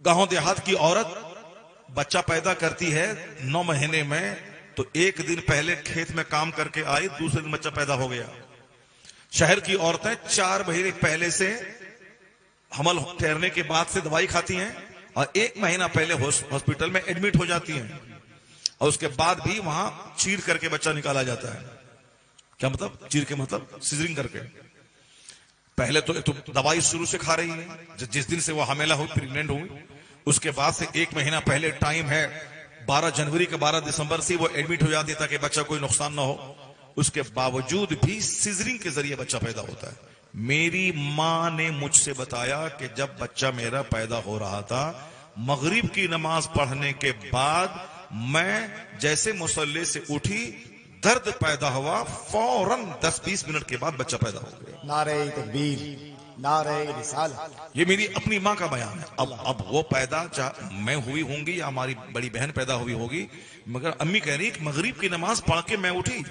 گاؤں دیہات کی عورت بچہ پیدا کرتی ہے 9 مہینے میں، تو 1 دن پہلے کھیت میں کام کر کے آئی، دوسرے دن بچہ پیدا ہو گیا۔ شہر کی عورتیں 4 مہینے پہلے سے حمل ٹھہرنے کے بعد سے دوائی کھاتی ہیں اور 1 مہینہ پہلے ہاسپٹل میں ایڈمٹ ہو جاتی ہیں، اور اس کے بعد بھی وہاں چیر کر کے بچہ نکالا جاتا ہے۔ کیا مطلب؟ چیر کے مطلب سیزرنگ کر کے۔ پہلے تو دوائی شروع سے کھا رہی ہے، جس دن سے وہ حاملہ ہوئی، پریگننٹ ہوئی، اس کے بعد سے 1 مہینہ پہلے ٹائم ہے 12 جنوری کے 12 دسمبر سے وہ ایڈمٹ ہو جاتی ہے تاکہ بچہ کوئی نقصان نہ ہو۔ اس کے باوجود بھی سیزرنگ کے ذریعے بچہ پیدا ہوتا ہے۔ میری ماں نے مجھ سے بتایا کہ جب بچہ میرا پیدا ہو رہا تھا، مغرب کی نماز پڑھنے کے بعد میں جیسے مصلی سے اٹھی، درد پیدا ہوا، فوراً 10-20 منٹ کے بعد بچہ پیدا ہو گیا۔ نعرہ تکبیر، نعرہ رسالت۔ یہ میری اپنی ماں کا بیان ہے۔ اب وہ پیدا میں ہوئی ہوں گی یا ہماری بڑی بہن پیدا ہوئی ہوگی، مگر امی کہہ رہی کہ مغرب کی نماز پڑھ کے میں اٹھی،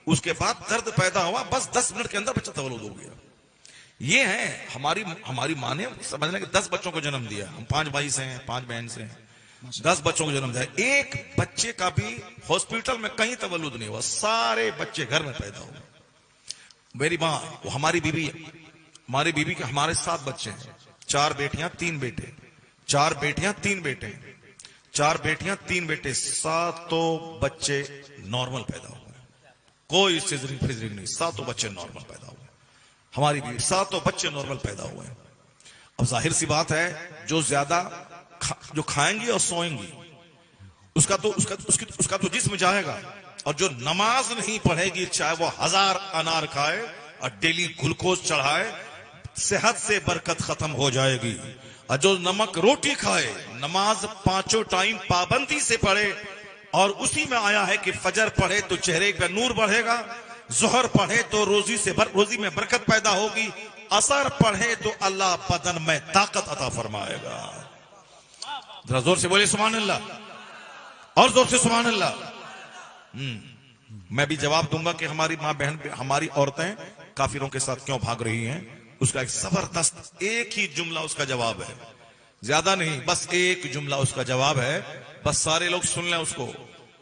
اس کے بعد درد پیدا ہوا، بس 10 منٹ کے اندر بچہ تولد ہو گیا۔ یہ ہے ہماری ماں نے سمجھ لیں کہ 10 بچوں کو جنم دیا۔ ہم 5 بھائی سے ہیں، 5 بہن سے ہیں، 10 بچوں کو جنم دیا۔ ایک بچے کا بھی ہاسپٹل میں کہیں تولد نہیں ہوا، سارے بچے گھر میں پیدا ہوئے۔ میری ماں، وہ ہماری بیوی کے ہمارے 7 بچے ہیں، 4 بیٹیاں 3 بیٹے، 4 بیٹیاں 3 بیٹے، 4 بیٹیاں 3 بیٹے، 7 بچے نارمل پیدا ہوئے، کوئی سیزرنگ نہیں، 7 بچے نارمل پیدا ہوئے۔ ہماری بیوی 7 بچے نارمل پیدا ہوئے۔ اب ظاہر سی بات ہے، جو زیادہ جو کھائیں گی اور سوئیں گی اس کا تو جسم جائے گا، اور جو نماز نہیں پڑھے گی، چاہے وہ 1000 انار کھائے اور ڈیلی گلوکوز چڑھائے، صحت سے برکت ختم ہو جائے گی۔ اور جو نمک روٹی کھائے، نماز 5 ٹائم پابندی سے پڑھے، اور اسی میں آیا ہے کہ فجر پڑھے تو چہرے کا نور بڑھے گا، ظہر پڑھے تو روزی میں برکت پیدا ہوگی، عصر پڑھے تو اللہ بدن میں طاقت عطا فرمائے گا۔ ذرا زور سے بولے سبحان اللہ، اور زور سے سبحان اللہ۔ میں بھی جواب دوں گا کہ ہماری ماں بہن، ہماری عورتیں کافروں کے ساتھ کیوں بھاگ رہی ہیں۔ اس کا ایک زبردست ایک ہی جملہ اس کا جواب ہے، زیادہ نہیں، بس ایک جملہ اس کا جواب ہے، بس سارے لوگ سن لیں اس کو۔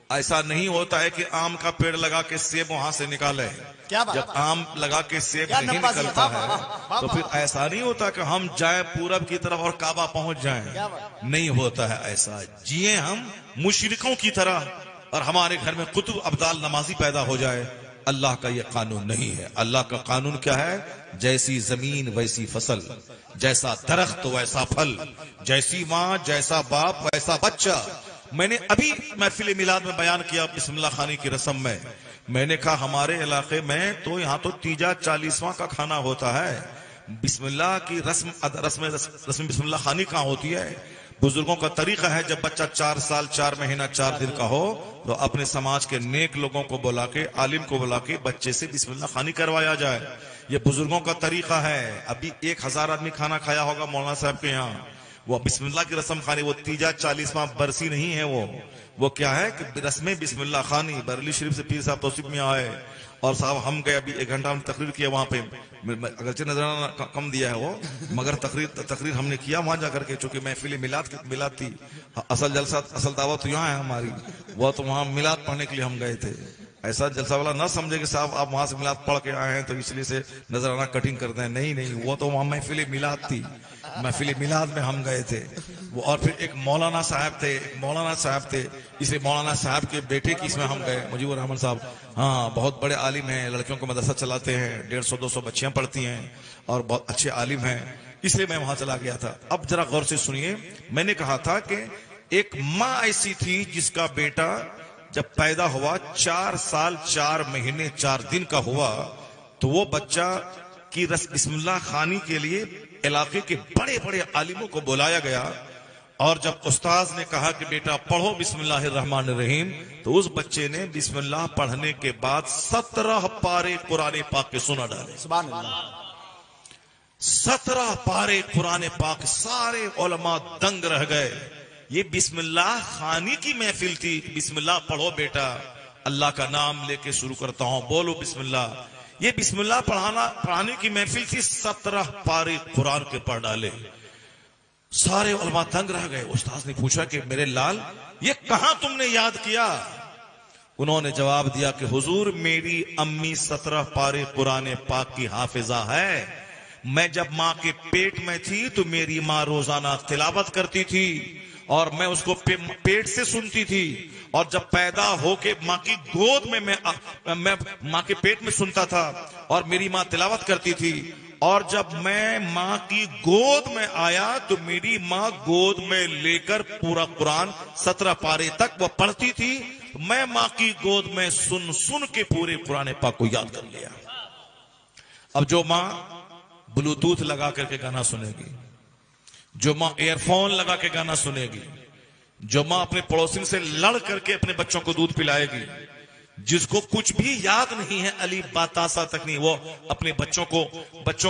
ایسا نہیں ہوتا ہے کہ آم کا پیڑ لگا کے سیب وہاں سے نکالے، جب آم لگا کے سیب نہیں نکلتا ہے تو پھر ایسا نہیں ہوتا کہ ہم جائیں پورب کی طرف اور کعبہ پہنچ جائیں، نہیں ہوتا ہے ایسا۔ جیے ہم مشرکوں کی طرح اور ہمارے گھر میں قطب ابدال نمازی پیدا ہو جائے، اللہ کا یہ قانون نہیں ہے۔ اللہ کا قانون کیا ہے؟ جیسی زمین ویسی فصل، جیسا درخت ویسا پھل، جیسی ماں جیسا باپ ویسا بچہ۔ میں نے ابھی محفل میلاد میں بیان کیا بسم اللہ خانی کی رسم میں، میں نے کہا ہمارے علاقے میں تو یہاں تو تیجا 40واں کا کھانا ہوتا ہے، بسم اللہ کی رسم بسم اللہ خانی کہاں ہوتی ہے؟ بزرگوں کا طریقہ ہے جب بچہ 4 سال 4 مہینہ 4 دن کا ہو تو اپنے سماج کے نیک لوگوں کو بلا کے، عالم کو بلا کے بچے سے بسم اللہ خانی کروایا جائے، یہ بزرگوں کا طریقہ ہے۔ ابھی 1000 آدمی کھانا کھایا ہوگا مولانا صاحب کے یہاں، وہ بسم اللہ کی رسم خانی، وہ تیجا 40واں برسی نہیں ہے، وہ کیا ہے کہ رسم بسم اللہ خانی۔ بریلی شریف سے پیر صاحب توصیف میں آئے اور صاحب ہم گئے، ابھی 1 گھنٹہ ہم نے تقریر کیا وہاں پہ، اگرچہ نظرانہ کم دیا ہے وہ، مگر تقریر ہم نے کیا وہاں جا کر کے، چونکہ محفل میلاد تھی، اصل جلسہ اصل دعوت تو یہاں ہے ہماری، وہ تو وہاں میلاد پڑھنے کے لیے ہم گئے تھے۔ ایسا جلسہ والا نہ سمجھے کہ صاحب آپ وہاں سے میلاد پڑھ کے آئے ہیں تو اس لیے سے نظرانہ کٹنگ کرتے ہیں، نہیں، وہ تو وہاں محفل میلاد تھی، محفل میلاد میں ہم گئے تھے وہ۔ اور پھر ایک مولانا صاحب تھے، اسے مولانا صاحب کے بیٹے کی اس میں ہم گئے، مجیب الرحمن صاحب، ہاں بہت بڑے عالم ہیں، لڑکیوں کو مدرسہ چلاتے ہیں، 150-200 بچیاں پڑھتی ہیں اور بہت اچھے عالم ہیں، اس لیے میں وہاں چلا گیا تھا۔ اب ذرا غور سے سنیے، میں نے کہا تھا کہ ایک ماں ایسی تھی جس کا بیٹا جب پیدا ہوا 4 سال 4 مہینے 4 دن کا ہوا تو وہ بچہ کی بسم اللہ خانی کے لیے علاقے کے بڑے بڑے عالموں کو بلایا گیا، اور جب استاذ نے کہا کہ بیٹا پڑھو بسم اللہ الرحمن الرحیم، تو اس بچے نے بسم اللہ پڑھنے کے بعد 17 پارے قرآن پاک کے سنا ڈالے۔ سبحان اللہ، 17 پارے قرآن پاک، سارے علماء دنگ رہ گئے۔ یہ بسم اللہ خانی کی محفل تھی، بسم اللہ پڑھو بیٹا، اللہ کا نام لے کے شروع کرتا ہوں، بولو بسم اللہ۔ یہ بسم اللہ پڑھانے کی محفل تھی، 17 پارے قرآن کے پڑھ ڈالے۔ سارے علماء تنگ رہ گئے. استاذ نے پوچھا کہ میرے لال یہ کہاں تم نے یاد کیا؟ انہوں نے جواب دیا کہ حضور میری امی 17 پارے قرآن پاک کی حافظہ ہے. میں جب ماں کے پیٹ میں تھی تو میری ماں روزانہ تلاوت کرتی تھی اور میں اس کو پیٹ سے سنتی تھی, اور جب پیدا ہو کے ماں کی گود میں ماں کے پیٹ میں سنتا تھا اور میری ماں تلاوت کرتی تھی, اور جب میں ماں کی گود میں آیا تو میری ماں گود میں لے کر پورا قرآن 17 پارے تک وہ پڑھتی تھی. میں ماں کی گود میں سن سن کے پورے قرآن پاک کو یاد کر لیا. اب جو ماں بلوٹوتھ لگا کر کے گانا سنے گی, جو ماں ایئر فون لگا کے گانا سنے گی, جو ماں اپنے پڑوسی سے لڑ کر کے اپنے بچوں کو دودھ پلائے گی, جس کو کچھ بھی یاد نہیں ہے علی باتاسا تک نہیں, وہ اپنے بچوں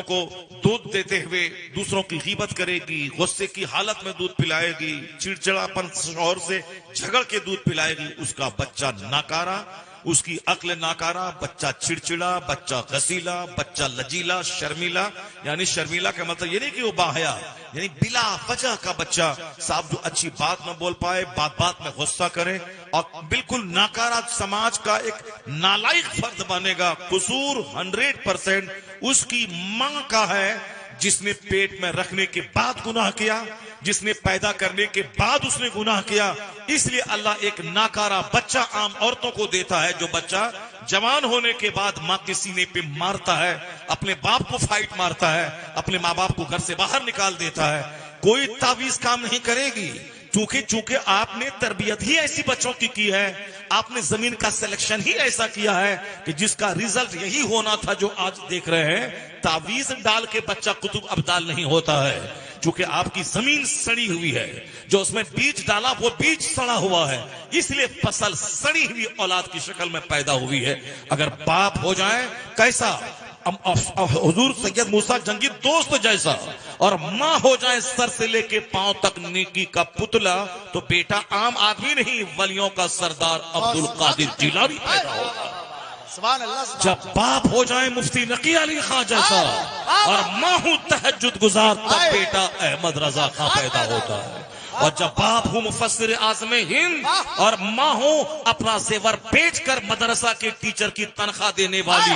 کو دودھ دیتے ہوئے دوسروں کی غیبت کرے گی, غصے کی حالت میں دودھ پلائے گی, چڑچڑاپن شوہر سے جھگڑ کے دودھ پلائے گی, اس کا بچہ ناکارا, اس کی عقل ناکارا, بچہ چڑچڑا, بچہ غسیلا, بچہ لجیلا, شرمیلا. یعنی شرمیلا کا مطلب یہ نہیں کہ وہ باحیا, یعنی بلا وجہ کا بچہ صاحب جو اچھی بات نہ بول پائے, بات بات میں غصہ کرے, اور بالکل ناکارا سماج کا ایک نالائق فرد بنے گا. قصور 100% اس کی ماں کا ہے جس نے پیٹ میں رکھنے کے بعد گناہ کیا, جس نے پیدا کرنے کے بعد اس نے گناہ کیا. اس لیے اللہ ایک ناکارا بچہ عام عورتوں کو دیتا ہے, جو بچہ جوان ہونے کے بعد ماں کے سینے پہ مارتا ہے, اپنے باپ کو فائٹ مارتا ہے, اپنے ماں باپ کو گھر سے باہر نکال دیتا ہے. کوئی تعویذ کام نہیں کرے گی, چونکہ آپ نے تربیت ہی ایسی بچوں کی ہے, آپ نے زمین کا سلیکشن ہی ایسا کیا ہے کہ جس کا ریزلٹ یہی ہونا تھا جو آج دیکھ رہے ہیں. تعویذ ڈال کے بچہ قطب ابدال نہیں ہوتا ہے, چونکہ آپ کی زمین سڑی ہوئی ہے, جو اس میں بیج ڈالا وہ بیج سڑا ہوا ہے, اس لیے فصل سڑی ہوئی اولاد کی شکل میں پیدا ہوئی ہے. اگر باپ ہو جائے کیسا حضور سید موسیٰ جنگی دوست جیسا, اور ماں ہو جائے سر سے لے کے پاؤں تک نیکی کا پتلا, تو بیٹا عام آدمی نہیں, ولیوں کا سردار عبد القادر جیلانی پیدا ہوگا. سبحان اللہ. جب باپ ہو جائے مفتی نقی علی خان جیسا, اور ماں ہوں تہجد گزار, تب بیٹا احمد رضا خان پیدا ہوتا ہے. اور جب باپ ہوں مفسر اعظم ہند, اور ماں ہوں اپنا زیور بیچ کر مدرسہ کے ٹیچر کی تنخواہ دینے والی,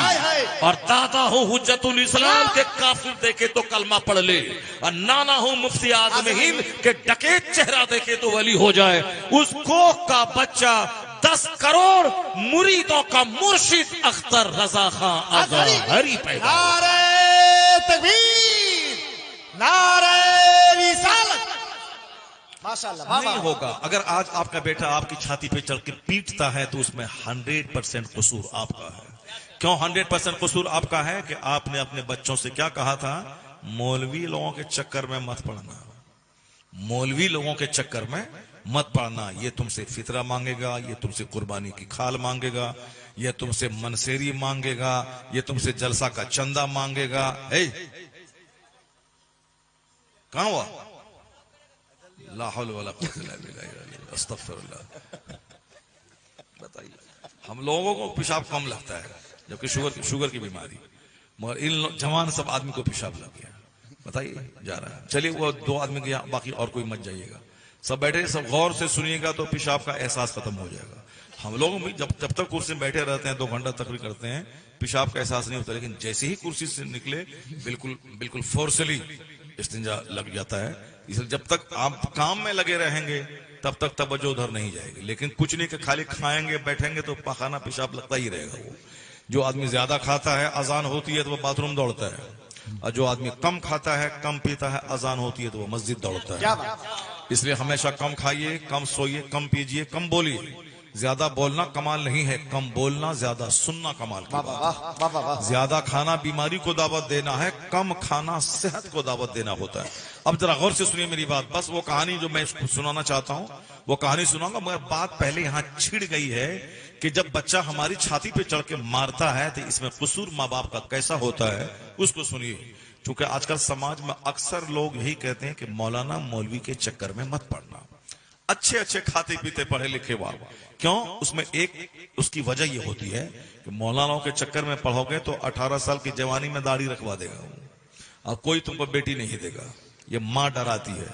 اور دادا ہوں حجت الاسلام کے کافر دیکھے تو کلمہ پڑھ لے, اور نانا ہوں مفتی اعظم ہند کے ڈکیت چہرہ دیکھے تو ولی ہو جائے. اس کوکھ کا بچہ 10 کروڑ مریدوں کا مرشد اختر رضا خان اظہری پیدا. نعرہ تکبیر, نعرہ رسالت. ماشاءاللہ نہیں ہوگا. اگر آج آپ کا بیٹا آپ کی چھاتی پہ چڑھ کے پیٹتا ہے تو اس میں 100% قصور آپ کا ہے. کیوں 100% قصور آپ کا ہے؟ کہ آپ نے اپنے بچوں سے کیا کہا تھا؟ مولوی لوگوں کے چکر میں مت پڑنا, مولوی لوگوں کے چکر میں مت پڑنا. یہ تم سے فطرہ مانگے گا, یہ تم سے قربانی کی کھال مانگے گا, یہ تم سے منسیری مانگے گا, یہ تم سے جلسہ کا چندہ مانگے گا. کہاں ہوا؟ لا حول ولا قوت الا باللہ, استغفر اللہ. بتائیے, ہم لوگوں کو پیشاب کم لگتا ہے جبکہ شوگر کی بیماری, مگر ان جوان سب آدمی کو پیشاب لگ گیا. بتائیے, جا رہا ہے. چلیے وہ 2 آدمی گیا, باقی اور کوئی مت جائیے گا. سب بیٹھے, سب غور سے سنیے گا تو پیشاب کا احساس ختم ہو جائے گا. ہم لوگ بھی جب تک کرسی میں بیٹھے رہتے ہیں 2 گھنٹہ تقریر کرتے ہیں, پیشاب کا احساس نہیں ہوتا, لیکن جیسے ہی کرسی سے نکلے بالکل فورسلی استنجا لگ جاتا ہے. اس لیے جب تک آپ کام میں لگے رہیں گے تب تک توجہ ادھر نہیں جائے گی. لیکن کچھ نہیں کہ خالی کھائیں گے بیٹھیں گے تو پاخانہ پیشاب لگتا ہی رہے گا. وہ جو آدمی زیادہ کھاتا ہے, اذان ہوتی ہے تو وہ باتھ روم دوڑتا ہے, اور جو آدمی کم کھاتا ہے, کم پیتا ہے, اذان ہوتی ہے تو وہ مسجد دوڑتا ہے. اس لیے ہمیشہ کم کھائیے, کم سوئیے, کم پیجیے, کم بولیے. زیادہ بولنا کمال نہیں ہے, کم بولنا زیادہ سننا کمال کی بات ہے. زیادہ کھانا بیماری کو دعوت دینا ہے, کم کھانا صحت کو دعوت دینا ہوتا ہے. اب ذرا غور سے سنیے میری بات. بس وہ کہانی جو میں سنانا چاہتا ہوں وہ کہانی سناؤں گا, مگر بات پہلے یہاں چھڑ گئی ہے کہ جب بچہ ہماری چھاتی پہ چڑھ کے مارتا ہے تو اس میں قصور ماں باپ کا کیسا ہوتا ہے, اس کو سنیے. چونکہ آج کل سماج میں اکثر لوگ یہی کہتے ہیں کہ مولانا مولوی کے چکر میں مت پڑنا. اچھے کھاتے پیتے پڑھے لکھے والے, کیوں؟ اس میں ایک اس کی وجہ یہ ہوتی ہے کہ مولانوں کے چکر میں پڑھو گے تو 18 سال کی جوانی میں داڑھی رکھوا دے گا, اور کوئی تم کو بیٹی نہیں دے گا. یہ ماں ڈراتی ہے.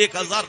1000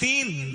3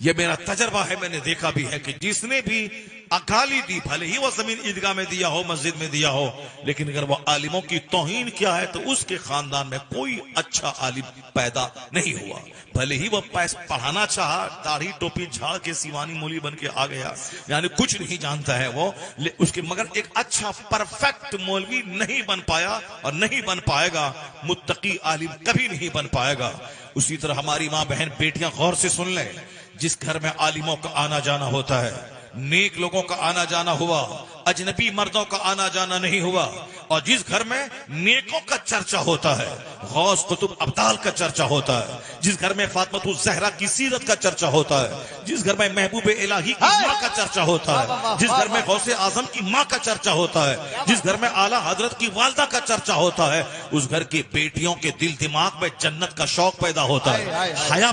یہ میرا تجربہ ہے، میں نے دیکھا بھی ہے کہ جس نے بھی گالی دی، بھلے ہی وہ زمین عیدگاہ میں دیا ہو، مسجد میں دیا ہو، لیکن اگر وہ عالموں کی توہین کیا ہے تو اس کے خاندان میں کوئی اچھا عالم پیدا نہیں ہوا. بھلے ہی وہ پڑھانا چاہا، داڑھی ٹوپی جھاڑ کے سیوانی مولی بن کے آ گیا، یعنی کچھ نہیں جانتا ہے وہ اس کے، مگر ایک اچھا پرفیکٹ مولوی نہیں بن پایا اور نہیں بن پائے گا، متقی عالم کبھی نہیں بن پائے گا. اسی طرح ہماری ماں بہن بیٹیاں غور سے سن لیں، جس گھر میں عالموں کا آنا جانا ہوتا ہے، نیک لوگوں کا آنا جانا ہوا، اجنبی مردوں کا آنا جانا نہیں ہوا، اور جس گھر میں نیکوں کا چرچا ہوتا ہے، غوث قطب ابدال کا چرچا ہوتا ہے، جس گھر میں فاطمہ الزہرا کی سیرت کا چرچا ہوتا ہے، جس گھر میں محبوب الہی کی ماں کا چرچا ہوتا ہے، جس گھر میں غوث اعظم کی ماں کا چرچا ہوتا ہے، جس گھر میں اعلیٰ حضرت کی والدہ کا چرچا ہوتا ہے، اس گھر کی بیٹیوں کے دل دماغ میں جنت کا شوق پیدا ہوتا ہے، حیا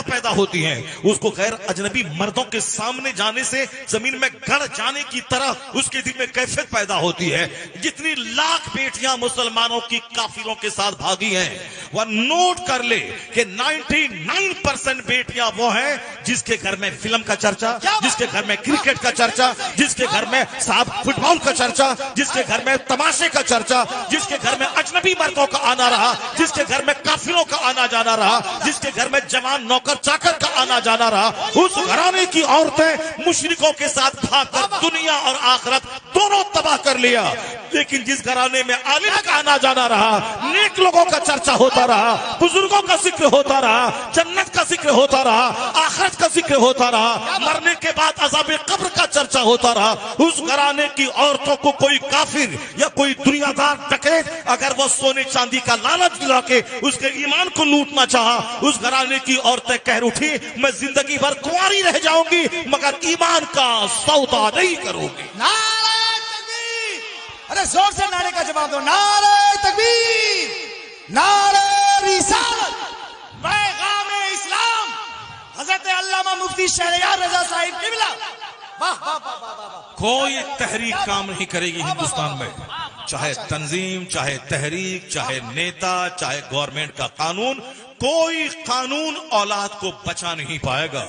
پیدا ہوتی ہے، اس کو غیر اجنبی مردوں کے سامنے جانے سے زمین میں گڑ جانے کی طرح اس کے دل میں کیفیت پیدا ہوتی ہے. جتنی لاکھ بیٹیاں مسلمانوں کی کافروں کے ساتھ بھاگی ہیں، وہ نوٹ کر لے کہ 99% بیٹیاں وہ ہیں جس کے گھر میں فلم کا چرچا، جس کے گھر میں کرکٹ کا چرچا، جس کے گھر میں صاحب فٹ بال کا چرچا، جس کے گھر میں تماشے کا چرچا، جس کے گھر میں اجنبی مردوں کا آنا رہا، جس کے گھر میں کافروں کا آنا جانا رہا، جس کے گھر میں جوان نوکر چاکر کا آنا جانا رہا، اس گھرانے کی عورتیں مشرکوں کے ساتھ بھاگ کر دنیا اور آخرت دونوں تباہ کر لیا. لیکن جس گھرانے میں عالم کا آنا جانا رہا، نیک لوگوں کا چرچا ہوتا رہا، بزرگوں کا ذکر ہوتا رہا، جنت کا ذکر ہوتا رہا، آخرت کا ذکر ہوتا رہا، مرنے کے بعد عذاب قبر کا چرچا ہوتا رہا، اس گھرانے کی عورتوں کو کوئی کافر یا کوئی دنیا دار ڈکیت اگر وہ سونے چاندی کا لالچ دلا کے اس کے ایمان کو لوٹنا چاہا، اس گھرانے کی عورتیں کہہ اٹھی میں زندگی بھر کنواری رہ جاؤں گی مگر ایمان کا سودا نہیں کروں گی. نعرہ تکبیر! ارے زور سے نعرے کا جواب دو. نعرہ تکبیر! نعرہ رسالت! پیغام اسلام! حضرت علامہ مفتی شہریار رضا صاحب قبلہ! واہ واہ واہ واہ واہ! کوئی تحریک کام نہیں کرے گی ہندوستان میں، چاہے تنظیم، چاہے تحریک، چاہے نیتا، چاہے گورنمنٹ کا قانون، کوئی قانون اولاد کو بچا نہیں پائے گا.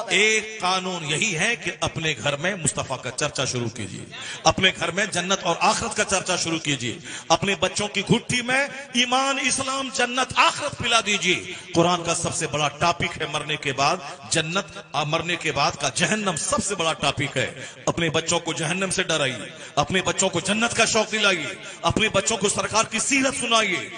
ایک قانون یہی ہے کہ اپنے گھر میں مصطفیٰ کا چرچا شروع کیجیے، اپنے گھر میں جنت اور آخرت کا چرچا شروع کیجیے، اپنے بچوں کی گھٹی میں ایمان، اسلام، جنت، آخرت پلا دیجیے. قرآن کا سب سے بڑا ٹاپک ہے مرنے کے بعد جنت، مرنے کے بعد کا جہنم سب سے بڑا ٹاپک ہے. اپنے بچوں کو جہنم سے ڈرائیے، اپنے بچوں کو جنت کا شوق دلائیے، اپنے بچوں کو سرکار کی سیرت سنائیے،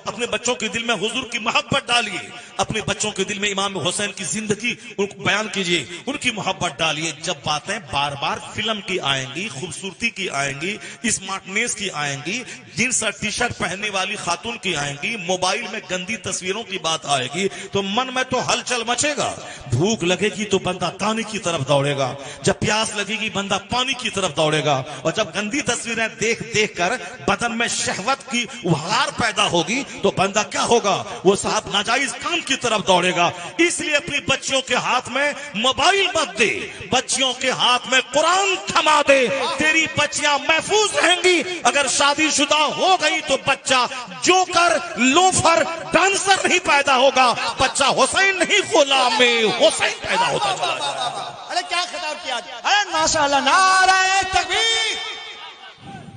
اپنے بچوں کے دل میں حضور کی محبت ڈالیے، اپنے بچوں کے دل میں امام حسین کی زندگی ان کو بیان کیجیے، ان کی محبت ڈالیے. جب باتیں بار بار فلم کی آئیں گی، خوبصورتی کی آئیں گی، اسمارٹنیس کی آئیں گی، جینس اور ٹی شرٹ پہننے والی خاتون کی آئیں گی، موبائل میں گندی تصویروں کی بات آئے گی تو من میں تو ہلچل مچے گا. بھوک لگے گی تو بندہ دانے کی طرف دوڑے گا، جب پیاس لگے گی بندہ پانی کی طرف دوڑے گا، اور جب گندی تصویریں دیکھ دیکھ کر بدن میں شہوت کی احار پیدا ہوگی تو بندہ کیا ہوگا؟ وہ صاحب ناجائز کام کی طرف دوڑے گا. اس لیے اپنی بچیوں کے ہاتھ میں موبائل مت دے، بچیوں کے ہاتھ میں قرآن تھما دے، تیری بچیاں محفوظ رہیں گی. اگر شادی شدہ ہو گئی تو بچہ جوکر، لوفر، ڈانسر نہیں پیدا ہوگا، بچہ حسین نہیں غلام حسین پیدا ہوتا چلا جائے گا. ارے کیا خطاب کیا! ارے ماشاءاللہ! نعرہ تکبیر!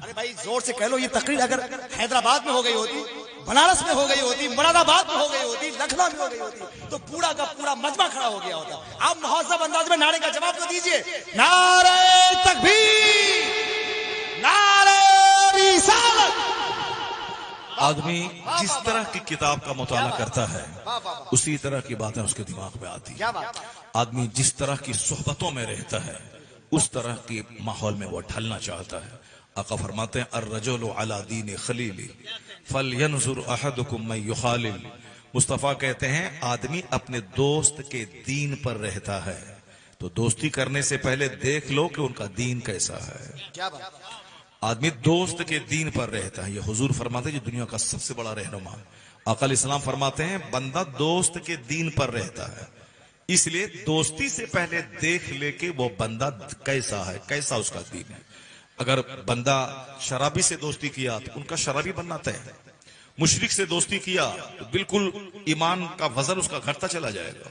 ارے بھائی زور سے کہہ لو. یہ تقریر اگر حیدرآباد میں ہو گئی ہوتی، بنارس میں ہو گئی ہوتی، مراد آباد میں ہو گئی ہوتی، لکھنؤ میں ہو گئی ہوتی تو پورا کا پورا مجمع کھڑا ہو گیا ہوتا. آپ مہذب انداز میں نعرے کا جواب تو دیجئے. نعرہ تکبیر! نعرہ رسالت! آدمی جس طرح کی کتاب کا مطالعہ کرتا ہے اسی طرح کی باتیں اس کے دماغ میں آتی ہیں. آدمی جس طرح کی صحبتوں میں رہتا ہے اس طرح کی ماحول میں وہ ڈھلنا چاہتا ہے. آقا فرماتے ہیں الرجل علی دین خلیلی فلینظر احدکم من یخالل. مصطفیٰ کہتے ہیں آدمی اپنے دوست کے دین پر رہتا ہے تو دوستی کرنے سے پہلے دیکھ لو کہ ان کا دین کیسا ہے. کیا بات! آدمی دوست کے دین پر رہتا ہے. یہ حضور فرماتے ہیں یہ دنیا کا سب سے بڑا رہنما. آقا علیہ السلام فرماتے ہیں بندہ دوست کے دین پر رہتا ہے، اس لیے دوستی سے پہلے دیکھ لے کہ وہ بندہ کیسا ہے، کیسا اس کا دین ہے. اگر بندہ شرابی سے دوستی کیا تو ان کا شرابی بننا طے ہے، مشرک سے دوستی کیا تو بالکل ایمان کا وزن اس کا گھٹتا چلا جائے گا.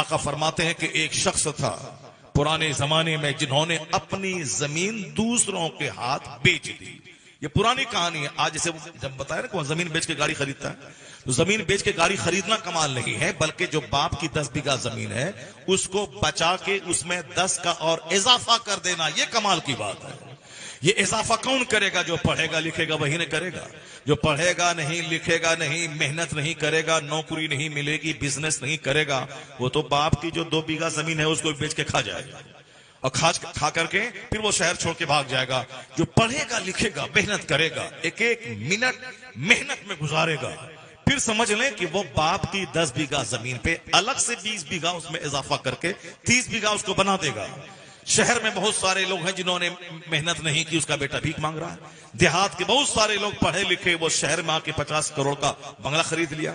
آقا فرماتے ہیں کہ ایک شخص تھا پرانے زمانے میں جنہوں نے اپنی زمین دوسروں کے ہاتھ بیچ دی. یہ پرانی کہانی ہے. آج جیسے جب بتایا نا کہ وہ زمین بیچ کے گاڑی خریدتا ہے، تو زمین بیچ کے گاڑی خریدنا کمال نہیں ہے، بلکہ جو باپ کی 10 بیگھہ زمین ہے اس کو بچا کے اس میں 10 کا اور اضافہ کر دینا، یہ کمال کی بات ہے. یہ اضافہ کون کرے گا؟ جو پڑھے گا لکھے گا وہی نے کرے گا. جو پڑھے گا نہیں، لکھے گا نہیں، محنت نہیں کرے گا، نوکری نہیں ملے گی، بزنس نہیں کرے گا، وہ تو باپ کی جو 2 بیگھہ زمین ہے اس کو بیچ کے کھا جائے گا، اور کھا کر کے پھر وہ شہر چھوڑ کے بھاگ جائے گا. جو پڑھے گا لکھے گا محنت کرے گا، ایک ایک منٹ محنت میں گزارے گا، پھر سمجھ لیں کہ وہ باپ کی 10 بیگھہ زمین پہ الگ سے 20 بیگھہ اس میں اضافہ کر کے 30 بیگھہ اس کو بنا دے گا. شہر میں بہت سارے لوگ ہیں جنہوں نے محنت نہیں کی، اس کا بیٹا بھیک مانگ رہا ہے. دیہات کے بہت سارے لوگ پڑھے لکھے، وہ شہر میں آ کے 50 کروڑ کا بنگلہ خرید لیا.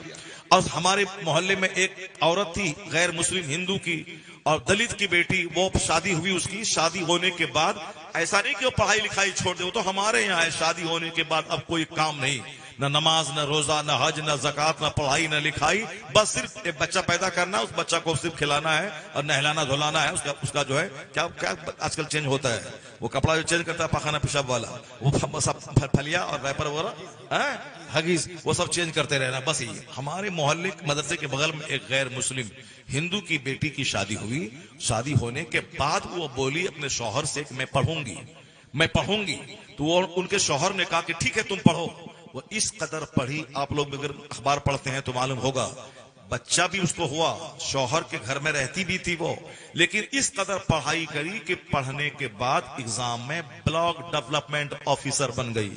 اور ہمارے محلے میں ایک عورت تھی غیر مسلم ہندو کی اور دلت کی بیٹی، وہ شادی ہوئی، اس کی شادی ہونے کے بعد ایسا نہیں کہ وہ پڑھائی لکھائی چھوڑ دے، وہ تو ہمارے یہاں ہے، شادی ہونے کے بعد اب کوئی کام نہیں، نہ نماز، نہ روزہ، نہ حج، نہ زکات، نہ پڑھائی، نہ لکھائی، بس صرف ایک بچہ پیدا کرنا، اس بچہ کو صرف کھلانا ہے اور نہلانا دھلانا ہے. اس کا جو ہے کیا آج کل چینج ہوتا ہے، وہ کپڑا جو چینج کرتا ہے پاخانہ پیشاب والا، وہ سب پھلیا اور ریپر وغیرہ ہگیز وہ سب چینج کرتے رہنا. بس یہ ہمارے محلے مدرسے کے بغل میں ایک غیر مسلم ہندو کی بیٹی کی شادی ہوئی. شادی ہونے کے بعد وہ بولی اپنے شوہر سے کہ میں پڑھوں گی. تو وہ ان کے شوہر نے کہا کہ ٹھیک ہے تم پڑھو. وہ اس قدر پڑھی، آپ لوگ اگر اخبار پڑھتے ہیں تو معلوم ہوگا، بچہ بھی اس کو ہوا، شوہر کے گھر میں رہتی بھی تھی وہ، لیکن اس قدر پڑھائی کری کہ پڑھنے کے بعد ایگزام میں بلاک ڈیولپمنٹ آفیسر بن گئی.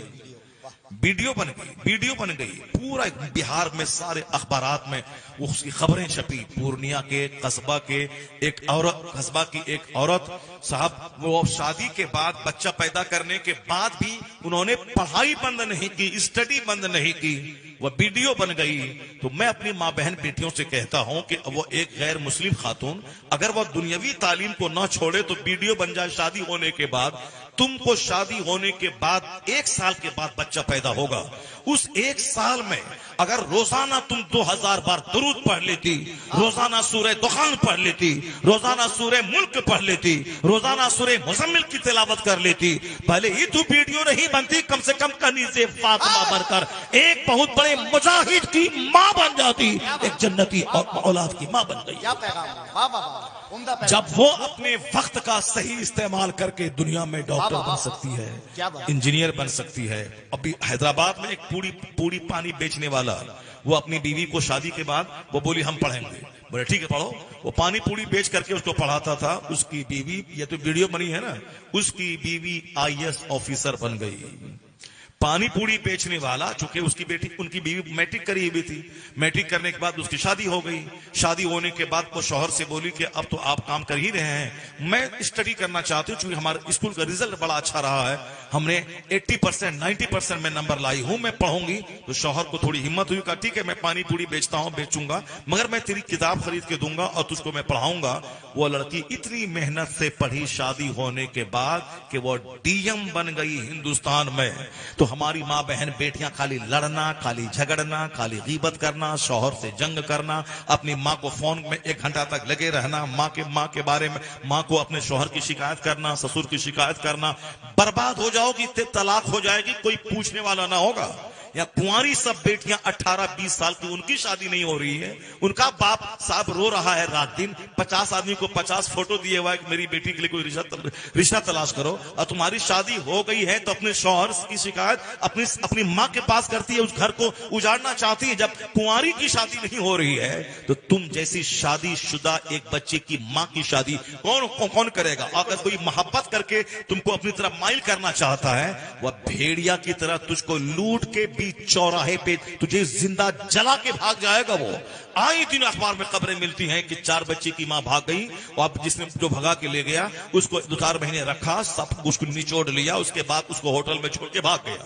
ویڈیو بن گئی پورا بہار میں سارے اخبارات میں اس کی خبریں چھپی. پورنیہ کے قصبہ کی ایک عورت صاحب، وہ شادی کے بعد بچہ پیدا کرنے کے بعد بھی انہوں نے پڑھائی بند نہیں کی، اسٹڈی بند نہیں کی، وہ ویڈیو بن گئی. تو میں اپنی ماں بہن بیٹیوں سے کہتا ہوں کہ وہ ایک غیر مسلم خاتون اگر وہ دنیاوی تعلیم کو نہ چھوڑے تو ویڈیو بن جائے شادی ہونے کے بعد. تم کو شادی ہونے کے بعد 1 سال کے بعد بچہ پیدا ہوگا، اس 1 سال میں اگر روزانہ تم 2000 بار درود پڑھ لیتی، روزانہ سورہ دخان پڑھ لیتی، روزانہ سورہ ملک پڑھ لیتی، روزانہ سورہ مزمل کی تلاوت کر لیتی، بھلے ہی تو ویڈیو نہیں بنتی، کم سے کم کنیز فاطمہ بن کر ایک بہت بڑے مجاہد کی ماں بن جاتی، ایک جنتی اور اولاد کی ماں بن گئی. جب وہ اپنے وقت کا صحیح استعمال کر کے دنیا میں ڈاکٹر بن سکتی ہے، انجینئر بن سکتی ہے. ابھی حیدرآباد میں ایک پوڑی پانی بیچنے والا، وہ اپنی بیوی کو شادی کے بعد وہ بولی ہم پڑھیں گے، بولے ٹھیک ہے پڑھو. وہ پانی پوڑی بیچ کر کے اس کو پڑھاتا تھا. اس کی بیوی، یہ تو ویڈیو بنی ہے نا، اس کی بیوی IAS آفیسر بن گئی. پانی پوڑی بیچنے والا، چونکہ اس کی بیٹی، ان کی بیوی میٹرک کری ہوئی تھی، میٹرک کرنے کے بعد اس کی شادی ہو گئی. شادی ہونے کے بعد وہ شوہر سے بولی کہ اب تو آپ کام کر ہی رہے ہیں، میں اسٹڈی کرنا چاہتی ہوں، چونکہ ہمارے اسکول کا رزلٹ بڑا اچھا رہا ہے، ہم نے 80% 90% میں نمبر لائی ہوں، میں پڑھوں گی. تو شوہر کو تھوڑی ہمت ہوئی، کہا ٹھیک ہے میں پانی پوڑی بیچوں گا، مگر میں تیری کتاب خرید کے دوں گا اور تجھ کو میں پڑھاؤں گا. وہ لڑکی اتنی محنت سے پڑھی شادی ہونے کے بعد کہ وہ DM بن گئی ہندوستان میں. تو ہماری ماں بہن بیٹیاں خالی لڑنا، خالی جھگڑنا، خالی غیبت کرنا، شوہر سے جنگ کرنا، اپنی ماں کو فون میں 1 گھنٹہ تک لگے رہنا، ماں کے بارے میں، ماں کو اپنے شوہر کی شکایت کرنا، سسر کی شکایت کرنا. برباد ہو جاؤ گی، طلاق ہو جائے گی، کوئی پوچھنے والا نہ ہوگا. یا کنواری سب بیٹیاں 18-20 سال کی، ان کی شادی نہیں ہو رہی ہے، ان کا باپ صاحب رو رہا ہے رات دن، 50 آدمی کو 50 فوٹو دیے ہوا ہے کہ میری بیٹی کے لیے کوئی رشتہ تلاش کرو. اور تمہاری شادی ہو گئی ہے تو اپنے شوہر کی شکایت اپنی ماں کے پاس کرتی ہے، اس گھر کو اجاڑنا چاہتی ہے. جب کنواری کی شادی نہیں ہو رہی ہے تو تم جیسی شادی شدہ ایک بچے کی ماں کی شادی کون کرے گا؟ اگر کوئی محبت کر کے تم کو اپنی طرف مائل کرنا چاہتا ہے، وہ بھیڑیا کی طرح تجھ کو لوٹ کے بھی چوراہے پہ تجھے زندہ جلا کے بھاگ جائے گا. وہ آئی دن اخبار میں خبریں ملتی ہیں کہ 4 بچے کی ماں بھاگ گئی، اور اب جس نے جو بھگا کے لے گیا اس کو 2-4 مہینے رکھا، سب اس کو نچوڑ لیا، اس کے بعد اس کو ہوٹل میں چھوڑ کے بھاگ گیا.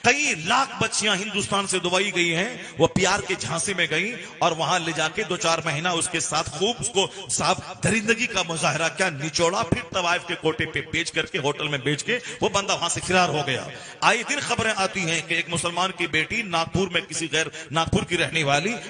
کئی لاکھ بچیاں ہندوستان سے دبئی گئی ہیں، وہ پیار کے جھانسے میں گئی اور وہاں لے جا کے 2-4 مہینہ اس کے ساتھ خوب اس کو صاحب درندگی کا مظاہرہ کیا، نچوڑا، پھر طوائف کے کوٹے پہ بیچ کر کے ہوٹل میں بیچ کے وہ بندہ وہاں سے فرار ہو گیا. آئی دن خبریں آتی ہیں کہ ایک مسلمان کی بیٹی ناگپور میں، کسی غیر ناگپور کی رہنے والی،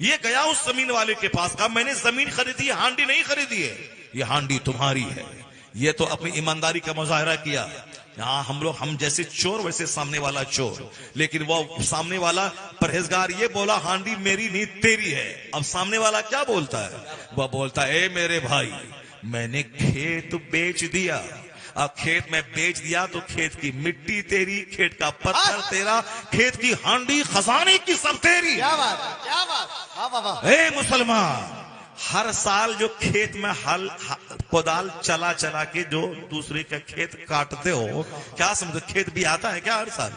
یہ گیا اس زمین والے کے پاس، کہا میں نے زمین خریدی ہے، ہانڈی نہیں خریدی ہے، یہ ہانڈی تمہاری ہے۔ یہ تو اپنی ایمانداری کا مظاہرہ کیا۔ یہاں ہم جیسے چور ویسے سامنے والا چور، لیکن وہ سامنے والا پرہیزگار یہ بولا ہانڈی میری نہیں تیری ہے۔ اب سامنے والا کیا بولتا ہے؟ وہ بولتا ہے اے میرے بھائی، میں نے کھیت بیچ دیا، اب کھیت میں بیچ دیا تو کھیت کی مٹی تیری، کھیت کا پتھر تیرا، کھیت کی ہانڈی خزانے کی سب تیری۔ کیا بات ہے، کیا بات ہے، واہ واہ واہ۔ اے مسلمان، ہر سال جو کھیت میں ہل کودال چلا چلا کے جو دوسرے کا کھیت کاٹتے ہو، کیا سمجھتے کھیت بھی آتا ہے کیا ہر سال؟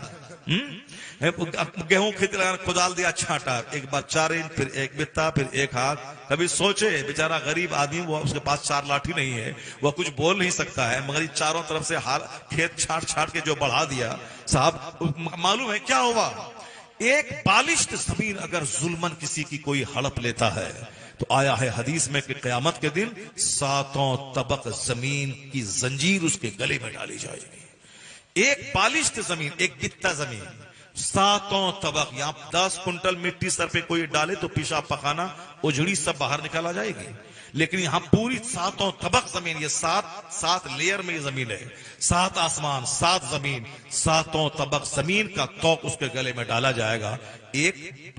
گیہوں کھیت لگانا، کودال دیا چھانٹا، ایک بار 4 انچ، پھر 1 بتا، پھر 1 ہاتھ۔ کبھی سوچے بیچارہ غریب آدمی، وہ اس کے پاس 4 لاٹھی نہیں ہے، وہ کچھ بول نہیں سکتا ہے، مگر چاروں طرف سے کھیت چھانٹ چھانٹ کے جو بڑھا دیا صاحب، معلوم ہے کیا ہوا؟ ایک بالشت زمین اگر ظلمن کسی کی کوئی ہڑپ لیتا ہے تو آیا ہے حدیث میں کہ قیامت کے دن 7 طبق زمین کی زنجیر اس کے گلے میں ڈالی جائے گی۔ ایک بالشت زمین، ایک بتا زمین، 7 طبق، یہاں 10 کنٹل مٹی سر پہ کوئی ڈالے تو پیشاب پخانا اجڑی سب باہر نکالا جائے گی، لیکن یہاں پوری 7 طبق زمین، یہ 7 لیئر میں یہ زمین ہے، 7 آسمان، 7 زمین، 7 طبق زمین کا توق اس کے گلے میں ڈالا جائے گا۔ ایک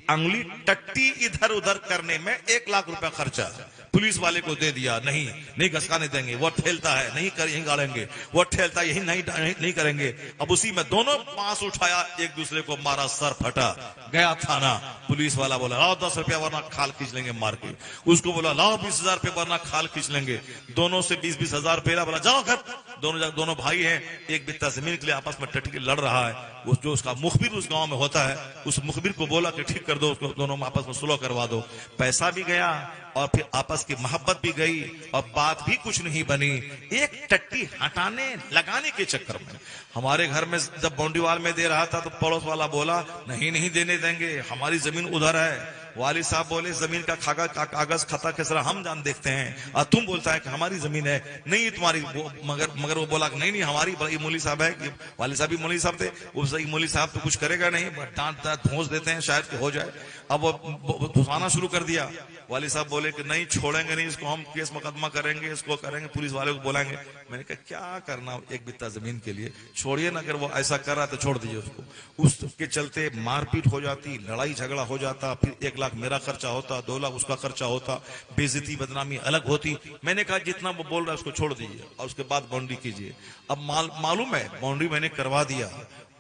انگلی ٹٹی ادھر ادھر کرنے میں 1 لاکھ روپے خرچہ، پولیس والے کو دے دیا، نہیں گھسکانے دیں گے، وہ ٹھیلتا ہے نہیں یہیں گاڑیں گے، وہ ٹھیلتا ہے یہی نہیں کریں گے۔ اب اسی میں دونوں پاس اٹھایا، ایک دوسرے کو مارا، سر پھٹا، گیا تھانہ، پولیس والا بولا لاؤ 10 روپیہ ورنہ کھال کھینچ لیں گے مار کے، اس کو بولا لاؤ 20,000 روپے ورنہ کھال کھینچ لیں گے، دونوں سے 20,000 روپیہ بولا جاؤ گھر۔ دونوں بھائی ہیں، ایک بتا زمین کے لیے آپس میں ٹٹی لڑ رہا ہے، جو اس کا مخبر اس گاؤں میں ہوتا ہے، اس مخبر کو بولا کہ ٹھیک کر دو اس کو، دونوں میں آپس میں صلح کروا دو، پیسہ بھی گیا اور پھر آپس کی محبت بھی گئی اور بات بھی کچھ نہیں بنی، ایک ٹٹی ہٹانے لگانے کے چکر میں۔ ہمارے گھر میں جب باؤنڈری وال میں دے رہا تھا تو پڑوس والا بولا نہیں دینے دیں گے، ہماری زمین ادھر ہے۔ والد صاحب بولے زمین کا کاغذ خطا کس طرح ہم جان دیکھتے ہیں، اور تم بولتا ہے کہ ہماری زمین ہے، نہیں تمہاری، مگر وہ بولا کہ نہیں ہماری، یہ مولوی صاحب ہے، والد صاحب بھی مولوی صاحب تھے، وہ مولوی صاحب تو کچھ کرے گا نہیں، ڈانٹ دھونس دیتے ہیں شاید کہ ہو جائے۔ اب وہ دھسانا شروع کر دیا، والد صاحب بولے کہ نہیں چھوڑیں گے نہیں اس کو، ہم کیس مقدمہ کریں گے، اس کو کریں گے، پولیس والے کو بلائیں گے۔ میں نے کہا کیا کرنا 1 بتا زمین کے لیے، چھوڑیے نا، اگر وہ ایسا کر رہا تو چھوڑ دیجیے اس کو۔ اس کے چلتے مار پیٹ ہو جاتی، لڑائی جھگڑا ہو جاتا، پھر 1 لاکھ میرا خرچہ ہوتا، 2 لاکھ اس کا خرچہ ہوتا، بے عزتی بدنامی الگ ہوتی۔ میں نے کہا جتنا وہ بول رہا ہے اس کو چھوڑ دیجیے اور اس کے بعد باؤنڈری کیجیے۔ اب معلوم ہے باؤنڈری میں نے کروا دیا،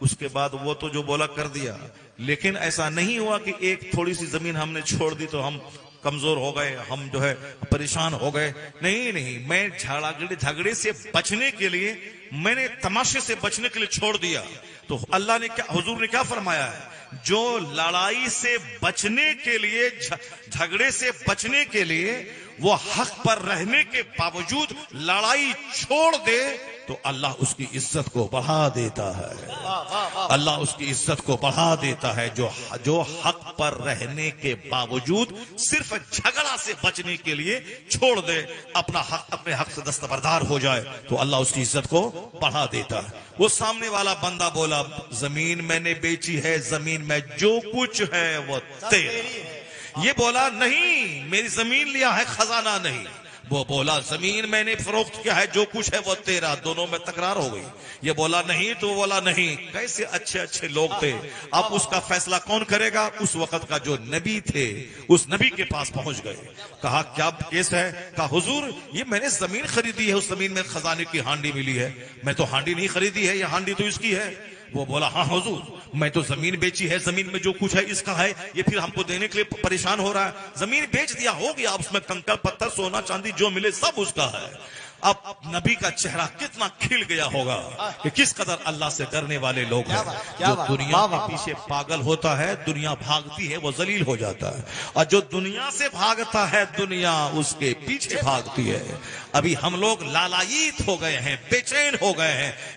اس کے بعد وہ تو جو بولا کر دیا، لیکن ایسا نہیں ہوا کہ ایک تھوڑی سی زمین ہم نے چھوڑ دی تو ہم کمزور ہو گئے، ہم جو ہے پریشان ہو گئے، نہیں، میں جھگڑے سے بچنے کے لیے، میں نے تماشے سے بچنے کے لیے چھوڑ دیا۔ تو اللہ نے کیا، حضور نے کیا فرمایا ہے، جو لڑائی سے بچنے کے لیے، جھگڑے سے بچنے کے لیے وہ حق پر رہنے کے باوجود لڑائی چھوڑ دے تو اللہ اس کی عزت کو بڑھا دیتا ہے، اللہ اس کی عزت کو بڑھا دیتا ہے۔ جو حق پر رہنے کے باوجود صرف جھگڑا سے بچنے کے لیے چھوڑ دے، اپنے حق سے دستبردار ہو جائے تو اللہ اس کی عزت کو بڑھا دیتا ہے۔ وہ سامنے والا بندہ بولا زمین میں نے بیچی ہے، زمین میں جو کچھ ہے وہ تیرا۔ یہ بولا نہیں میری زمین لیا ہے، خزانہ نہیں۔ وہ بولا زمین میں نے فروخت کیا ہے، جو کچھ ہے وہ تیرا۔ دونوں میں تکرار ہو گئی، یہ بولا نہیں تو بولا نہیں۔ کیسے اچھے لوگ تھے۔ اب اس کا فیصلہ کون کرے گا؟ اس وقت کا جو نبی تھے، اس نبی کے پاس پہنچ گئے، کہا کیا کیس ہے؟ کہا حضور یہ میں نے زمین خریدی ہے، اس زمین میں خزانے کی ہانڈی ملی ہے، میں تو ہانڈی نہیں خریدی ہے، یہ ہانڈی تو اس کی ہے۔ وہ بولا ہاں حضور میں تو زمین بیچی ہے، زمین میں جو کچھ ہے اس کا ہے، یہ پھر ہم کو دینے کے لیے پریشان ہو رہا ہے، زمین بیچ دیا، ہو گیا، اس میں کنکر پتھر سونا چاندی جو ملے سب اس کا ہے۔ اب نبی کا چہرہ کتنا کھل گیا ہوگا کہ کس قدر اللہ سے ڈرنے والے لوگ ہیں۔ جو دنیا کے پیچھے پاگل ہوتا ہے، دنیا بھاگتی ہے، وہ ذلیل ہو جاتا ہے، اور جو دنیا سے بھاگتا ہے دنیا اس کے پیچھے بھاگتی ہے۔ ابھی ہم لوگ لالایت ہو گئے ہیں، بے چین ہو گئے ہیں،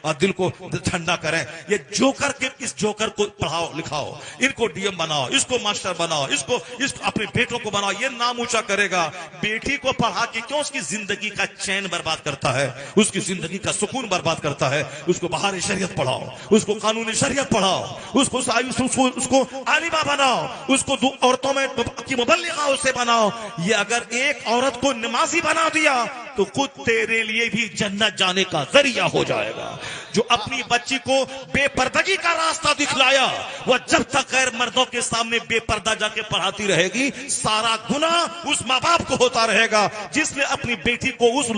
اور دل کو ٹھنڈا کریں. یہ جوکر کے اس جوکر کو پڑھاؤ لکھاؤ, ان کو ڈی ایم بناؤ, اس کو ماسٹر بناؤ, اس کو اپنے بیٹوں کو بناؤ, یہ نام اونچا کرے گا. بیٹی کو پڑھا کے کیوں اس کی زندگی کا چین برباد کرتا ہے, اس کی زندگی کا سکون برباد کرتا ہے. اس کو بہار شریعت پڑھاؤ, اس کو قانونی شریعت پڑھاؤ, اس کو عالمہ بناؤ, اس کو عورتوں میں کی مبلغہ اسے بناؤ. یہ اگر ایک عورت کو نمازی بنا دیا تو خود تیرے لیے بھی جنت جانے کا ذریعہ ہو جائے گا. جو اپنی بچی کو بے پردگی کا راستہ دکھلایا, وہ جب تک غیر مردوں کے سامنے بے پردہ جا کے پڑھاتی رہے گی, سارا گناہ اس ماں باپ کو ہوتا رہے گا جس نے اپنی بیٹی کو اس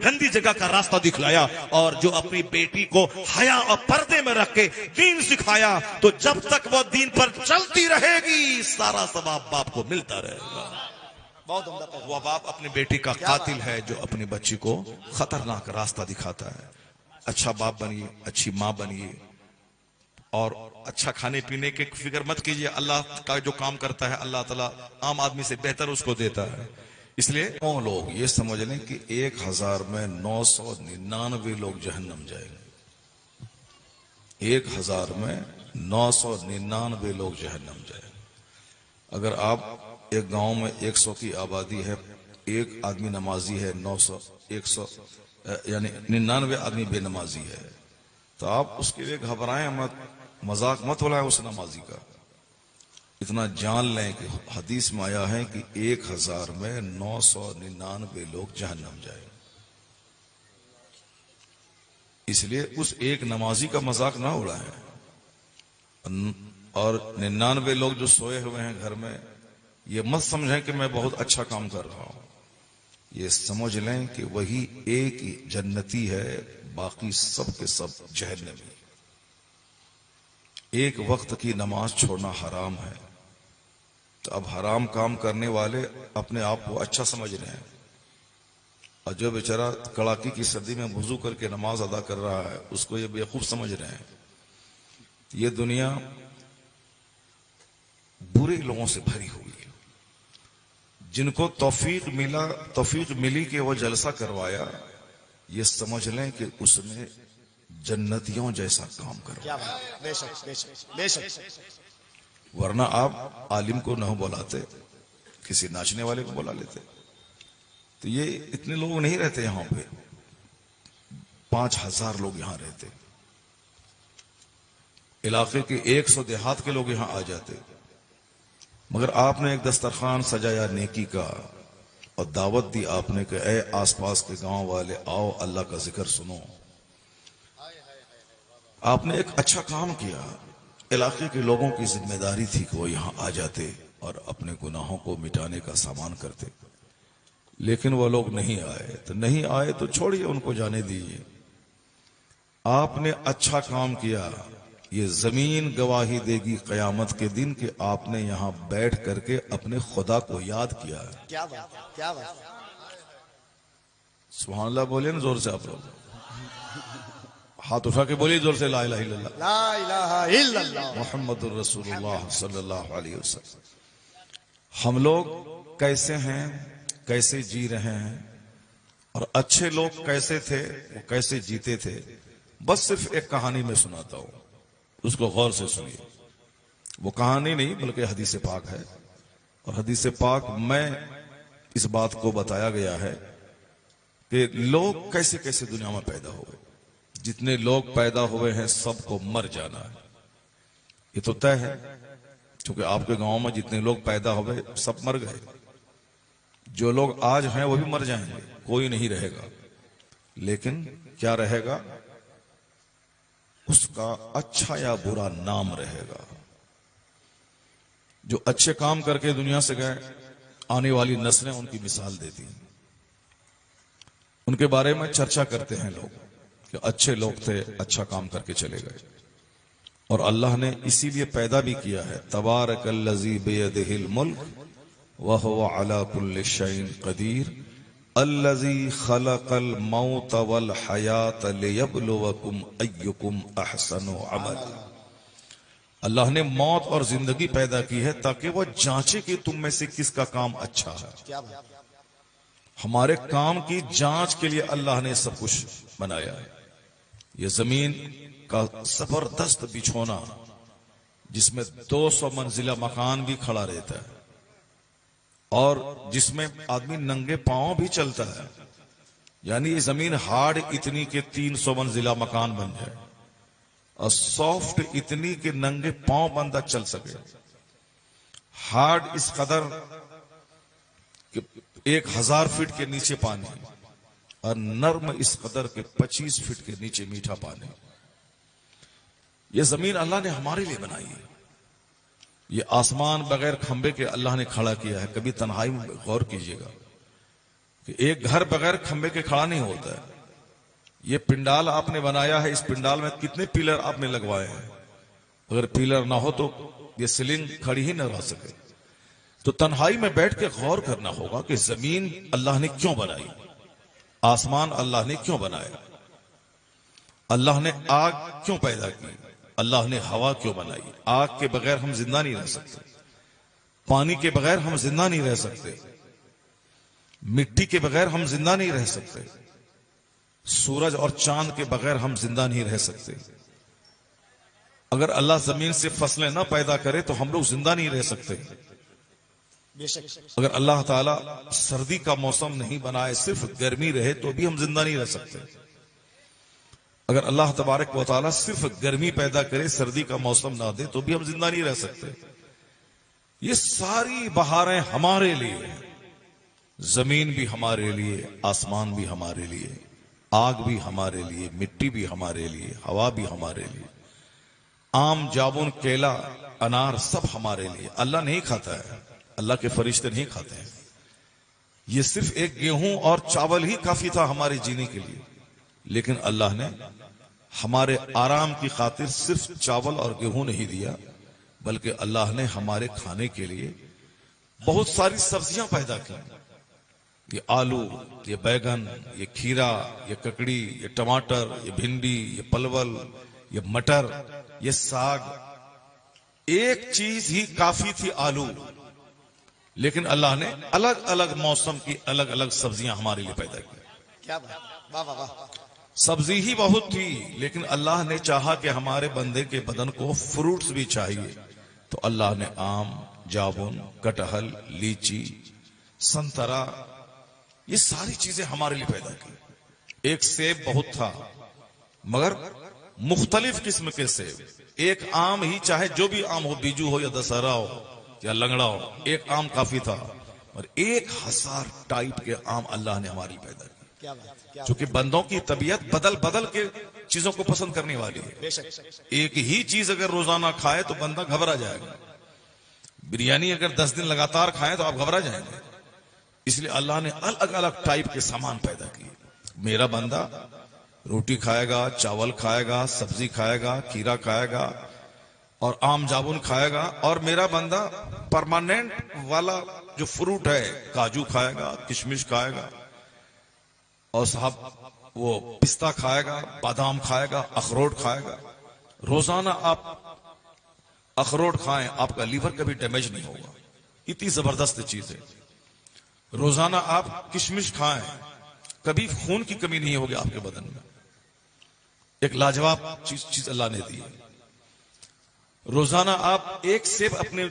گندی جگہ کا راستہ دکھلایا. اور جو اپنی بیٹی کو حیا اور پردے میں رکھ کے دین سکھایا, تو جب تک وہ دین پر چلتی رہے گی سارا ثواب باپ کو ملتا رہے گا. بہت عمدہ پیغام. وہ باپ اپنی بیٹی کا قاتل ہے جو اپنی بچی کو خطرناک راستہ دکھاتا ہے. اچھا باپ بنیے, اچھی ماں بنیے, اور اچھا کھانے پینے کی فکر مت کیجیے. اللہ کا جو کام کرتا ہے اللہ تعالیٰ عام آدمی سے بہتر اس کو دیتا ہے. اس لیے وہ لوگ یہ سمجھ لیں کہ 1000 میں 999 لوگ جہنم جائیں گے. 1000 میں 999 لوگ جہنم جائیں گے. اگر آپ ایک گاؤں میں 100 کی آبادی ہے, ایک آدمی نمازی ہے, 100 یعنی 99 آدمی بے نمازی ہے, تو آپ اس کے لیے گھبرائیں مت, مذاق مت اڑائیں اس نمازی کا. اتنا جان لیں کہ حدیث میں آیا ہے کہ 1000 میں 999 لوگ جہنم جائیں. اس لیے اس ایک نمازی کا مذاق نہ اڑائیں, اور 99 لوگ جو سوئے ہوئے ہیں گھر میں, یہ مت سمجھیں کہ میں بہت اچھا کام کر رہا ہوں. یہ سمجھ لیں کہ وہی ایک ہی جنتی ہے, باقی سب کے سب جہنمی. ایک وقت کی نماز چھوڑنا حرام ہے, تو اب حرام کام کرنے والے اپنے آپ کو اچھا سمجھ رہے ہیں, اور جو بیچارہ کڑاکی کی سردی میں وضو کر کے نماز ادا کر رہا ہے اس کو یہ بیوقوف سمجھ رہے ہیں. یہ دنیا برے لوگوں سے بھری ہوئی ہے. جن کو توفیق ملی کہ وہ جلسہ کروایا, یہ سمجھ لیں کہ اس نے جنتیوں جیسا کام کروایا. کیا بات, بے شک بے شک بے شک. ورنہ آپ عالم کو نہ بلاتے, کسی ناچنے والے کو بلا لیتے. تو یہ اتنے لوگ نہیں رہتے یہاں پہ, 5000 لوگ یہاں رہتے. علاقے کے 100 دیہات کے لوگ یہاں آ جاتے, مگر آپ نے ایک دسترخوان سجایا نیکی کا اور دعوت دی آپ نے کہ اے آس پاس کے گاؤں والے آؤ اللہ کا ذکر سنو. آپ نے ایک اچھا کام کیا. علاقے کے لوگوں کی ذمہ داری تھی کہ وہ یہاں آ جاتے اور اپنے گناہوں کو مٹانے کا سامان کرتے, لیکن وہ لوگ نہیں آئے. تو نہیں آئے تو چھوڑیے, ان کو جانے دیجیے. آپ نے اچھا کام کیا. یہ زمین گواہی دے گی قیامت کے دن کہ آپ نے یہاں بیٹھ کر کے اپنے خدا کو یاد کیا ہے. کیا بات, کیا بات. سبحان اللہ بولے نا زور سے, آپ لوگ ہاتھ اٹھا کے بولیے زور سے, لا الہ الا اللہ لا الہ الا اللہ محمد الرسول اللہ صلی اللہ علیہ وسلم. ہم لوگ کیسے ہیں, کیسے جی رہے ہیں, اور اچھے لوگ کیسے تھے, وہ کیسے جیتے تھے, بس صرف ایک کہانی میں سناتا ہوں, اس کو غور سے سنیے. وہ کہانی نہیں بلکہ حدیث پاک ہے, اور حدیث پاک میں اس بات کو بتایا گیا ہے کہ لوگ کیسے کیسے دنیا میں پیدا ہوئے. جتنے لوگ پیدا ہوئے ہیں سب کو مر جانا ہے, یہ تو طے ہے. کیونکہ آپ کے گاؤں میں جتنے لوگ پیدا ہوئے سب مر گئے. جو لوگ آج ہیں وہ بھی مر جائیں گے, کوئی نہیں رہے گا. لیکن کیا رہے گا, اس کا اچھا یا برا نام رہے گا. جو اچھے کام کر کے دنیا سے گئے, آنے والی نسلیں ان کی مثال دیتی ہیں, ان کے بارے میں چرچا کرتے ہیں لوگ کہ اچھے لوگ تھے, اچھا کام کر کے چلے گئے. اور اللہ نے اسی لیے پیدا بھی کیا ہے, تبارک الذی بیدہ الملک وہو علی کل شیء قدیر الذی خلق الموت والحیات لیبلوکم ایکم احسن عملا. اللہ نے موت اور زندگی پیدا کی ہے تاکہ وہ جانچے کہ تم میں سے کس کا کام اچھا ہے. کیا بات. ہمارے کام کی جانچ کے لیے اللہ نے سب کچھ بنایا ہے. یہ زمین کا زبردست بچھونا جس میں 200 منزلہ مکان بھی کھڑا رہتا ہے اور جس میں آدمی ننگے پاؤں بھی چلتا ہے، یعنی یہ زمین ہارڈ اتنی کہ 300 منزلہ مکان بن جائے اور سافٹ اتنی کہ ننگے پاؤں بندہ چل سکے، ہارڈ اس قدر کہ 1000 فٹ کے نیچے پانی اور نرم اس قدر کہ 25 فٹ کے نیچے میٹھا پانی۔ یہ زمین اللہ نے ہمارے لیے بنائی ہے۔ یہ آسمان بغیر کھمبے کے اللہ نے کھڑا کیا ہے۔ کبھی تنہائی میں غور کیجئے گا کہ ایک گھر بغیر کھمبے کے کھڑا نہیں ہوتا ہے۔ یہ پنڈال آپ نے بنایا ہے، اس پنڈال میں کتنے پیلر آپ نے لگوائے ہیں، اگر پیلر نہ ہو تو یہ سلنگ کھڑی ہی نہ رہ سکے۔ تو تنہائی میں بیٹھ کے غور کرنا ہوگا کہ زمین اللہ نے کیوں بنائی، آسمان اللہ نے کیوں بنایا، اللہ نے آگ کیوں پیدا کی، اللہ نے ہوا کیوں بنائی۔ آگ کے بغیر ہم زندہ نہیں رہ سکتے، پانی کے بغیر ہم زندہ نہیں رہ سکتے، مٹی کے بغیر ہم زندہ نہیں رہ سکتے، سورج اور چاند کے بغیر ہم زندہ نہیں رہ سکتے۔ اگر اللہ زمین سے فصلیں نہ پیدا کرے تو ہم لوگ زندہ نہیں رہ سکتے۔ بے شک اگر اللہ تعالیٰ سردی کا موسم نہیں بنائے، صرف گرمی رہے تو بھی ہم زندہ نہیں رہ سکتے۔ اگر اللہ تبارک و تعالیٰ صرف گرمی پیدا کرے، سردی کا موسم نہ دے تو بھی ہم زندہ نہیں رہ سکتے۔ یہ ساری بہاریں ہمارے لیے، زمین بھی ہمارے لیے، آسمان بھی ہمارے لیے، آگ بھی ہمارے لیے، مٹی بھی ہمارے لیے، ہوا بھی ہمارے لیے، آم، جامن، کیلا، انار سب ہمارے لیے۔ اللہ نہیں کھاتا ہے، اللہ کے فرشتے نہیں کھاتے ہیں۔ یہ صرف ایک گیہوں اور چاول ہی کافی تھا ہمارے جینے کے لیے، لیکن اللہ نے ہمارے آرام کی خاطر صرف چاول اور گیہوں نہیں دیا، بلکہ اللہ نے ہمارے کھانے کے لیے بہت ساری سبزیاں پیدا کی۔ یہ آلو، یہ بیگن، یہ کھیرا، یہ ککڑی، یہ ٹماٹر، یہ بھنڈی، یہ پلول، یہ مٹر، یہ ساگ۔ ایک چیز ہی کافی تھی، آلو، لیکن اللہ نے الگ الگ موسم کی الگ الگ سبزیاں ہمارے لیے پیدا کی۔ کیا بات، واہ واہ واہ۔ سبزی ہی بہت تھی، لیکن اللہ نے چاہا کہ ہمارے بندے کے بدن کو فروٹس بھی چاہیے، تو اللہ نے آم، جامن، کٹہل، لیچی، سنترا، یہ ساری چیزیں ہمارے لیے پیدا کی۔ ایک سیب بہت تھا، مگر مختلف قسم کے سیب۔ ایک آم ہی، چاہے جو بھی آم ہو، بیجو ہو یا دسہرا ہو یا لنگڑا ہو، ایک آم کافی تھا، اور 1000 ٹائپ کے آم اللہ نے ہماری پیدا کی۔ کیا بات، کیا چونکہ بندوں کی طبیعت بدل بدل کے چیزوں کو پسند کرنے والی ہے۔ بے شک ایک ہی چیز اگر روزانہ کھائے تو بندہ گھبرا جائے گا۔ بریانی اگر 10 دن لگاتار کھائے تو آپ گھبرا جائیں گے۔ اس لیے اللہ نے الگ الگ ٹائپ کے سامان پیدا کیے۔ میرا بندہ روٹی کھائے گا، چاول کھائے گا، سبزی کھائے گا، کھیرا کھائے گا اور آم جامن کھائے گا، اور میرا بندہ پرماننٹ والا جو فروٹ ہے، کاجو کھائے گا، کشمش کھائے گا، اور صاحب وہ پستہ کھائے گا، بادام کھائے گا، اخروٹ کھائے گا۔ روزانہ آپ اخروٹ کھائیں، آپ کا لیور کبھی ڈیمیج نہیں ہوگا، اتنی زبردست چیز ہے۔ روزانہ آپ کشمش کھائیں، کبھی خون کی کمی نہیں ہوگی آپ کے بدن میں۔ ایک لاجواب چیز اللہ نے دی ہے۔ روزانہ آپ ایک سیب اپنے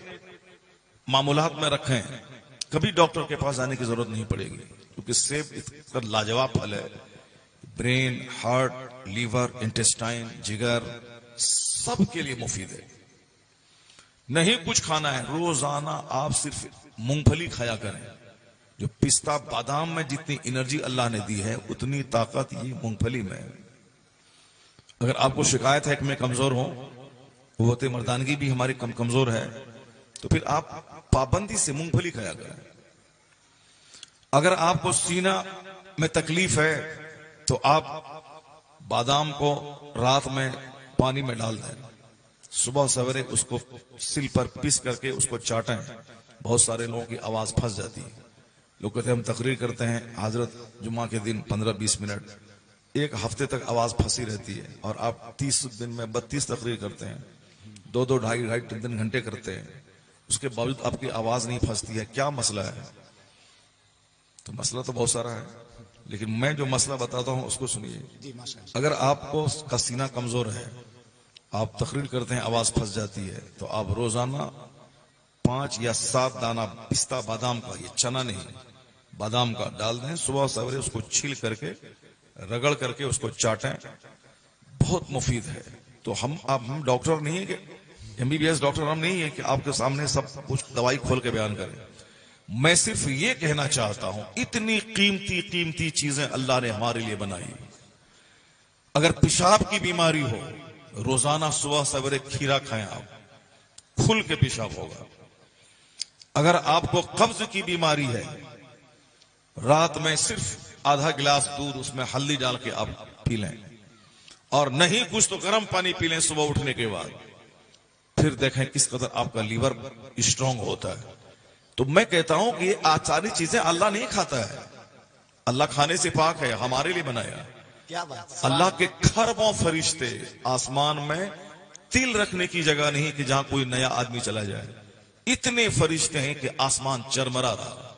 معمولات میں رکھیں، کبھی ڈاکٹر کے پاس جانے کی ضرورت نہیں پڑے گی، کیونکہ سیب اتنا لاجواب پھل ہے۔ برین، ہارٹ، لیور، انٹسٹائن، جگر سب کے لیے مفید ہے۔ نہیں کچھ کھانا ہے، روزانہ آپ صرف مونگ پھلی کھایا کریں۔ جو پستہ بادام میں جتنی انرجی اللہ نے دی ہے، اتنی طاقت یہ مونگ پھلی میں ہے۔ اگر آپ کو شکایت ہے کہ میں کمزور ہوں، قوت مردانگی بھی ہماری کمزور ہے، تو پھر آپ پابندی سے مونگ پھلی کھایا کریں۔ اگر آپ کو سینہ میں تکلیف ہے تو آپ بادام کو رات میں پانی میں ڈال دیں، صبح سویرے اس کو سل پر پیس کر کے اس کو چاٹیں۔ بہت سارے لوگوں کی آواز پھنس جاتی ہے، لوگ کہتے ہیں ہم تقریر کرتے ہیں حضرت جمعہ کے دن 15-20 منٹ، ایک ہفتے تک آواز پھنسی رہتی ہے، اور آپ 30 دن میں 32 تقریر کرتے ہیں، 2-2, 2.5 3 گھنٹے کرتے ہیں، اس کے باوجود آپ کی آواز نہیں پھنستی ہے۔ کیا مسئلہ ہے؟ تو مسئلہ تو بہت سارا ہے۔ لیکن میں جو مسئلہ بتاتا ہوں اس کو سنیے. جی ماشاء اللہ. اگر آپ کو کا سینہ کمزور ہے, آپ تقریر کرتے ہیں آواز پھنس جاتی ہے, تو آپ روزانہ 5 یا 7 دانہ پستہ بادام کا, یہ چنا نہیں, بادام کا ڈال دیں, صبح سویرے اس کو چھیل کر کے رگڑ کر کے اس کو چاٹیں, بہت مفید ہے. تو ہم ڈاکٹر نہیں ہیں کہ MBBS ڈاکٹر ہم نہیں ہیں کہ آپ کے سامنے سب کچھ دوائی کھول کے بیان کریں. میں صرف یہ کہنا چاہتا ہوں, اتنی قیمتی چیزیں اللہ نے ہمارے لیے بنائی. اگر پیشاب کی بیماری ہو, روزانہ صبح سویرے کھیرا کھائیں, آپ کھل کے پیشاب ہوگا. اگر آپ کو قبض کی بیماری ہے, رات میں صرف آدھا گلاس دودھ اس میں ہلدی ڈال کے آپ پی لیں, اور نہیں کچھ تو گرم پانی پی لیں صبح اٹھنے کے بعد, پھر دیکھیں کس قدر آپ کا لیور اسٹرانگ ہوتا ہے. تو میں کہتا ہوں کہ یہ ساری چیزیں اللہ نہیں کھاتا ہے, اللہ کھانے سے پاک ہے, ہمارے لیے بنایا. کیا بات. اللہ کے کھربوں فرشتے آسمان میں تل رکھنے کی جگہ نہیں کہ جہاں کوئی نیا آدمی چلا جائے. اتنے فرشتے ہیں کہ آسمان چرمرا رہا.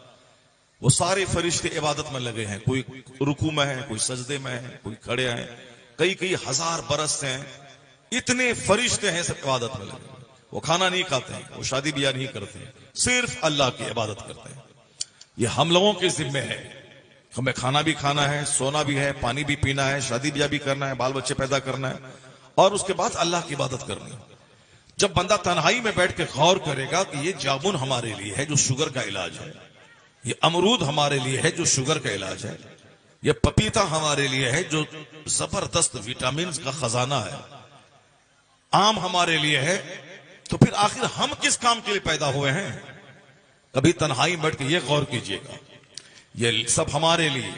وہ سارے فرشتے عبادت میں لگے ہیں, کوئی رکوع میں ہے, کوئی سجدے میں ہے, کوئی کھڑے ہیں, کئی ہزار برس ہیں. اتنے فرشتے ہیں سب عبادت میں لگے. وہ کھانا نہیں کھاتے ہیں, وہ شادی بیاہ نہیں کرتے ہیں, صرف اللہ کی عبادت کرتے ہیں. یہ ہم لوگوں کے ذمہ ہے, ہمیں کھانا بھی کھانا ہے, سونا بھی ہے, پانی بھی پینا ہے, شادی بیاہ بھی کرنا ہے, بال بچے پیدا کرنا ہے, اور اس کے بعد اللہ کی عبادت کرنی ہے. جب بندہ تنہائی میں بیٹھ کے غور کرے گا کہ یہ جامن ہمارے لیے ہے جو شوگر کا علاج ہے, یہ امرود ہمارے لیے ہے جو شوگر کا علاج ہے, یہ پپیتا ہمارے لیے ہے جو زبردست وٹامنز کا خزانہ ہے, آم ہمارے لیے ہے, تو پھر آخر ہم کس کام کے لیے پیدا ہوئے ہیں؟ کبھی تنہائی میں بیٹھ کے یہ غور کیجئے گا. یہ سب ہمارے لیے,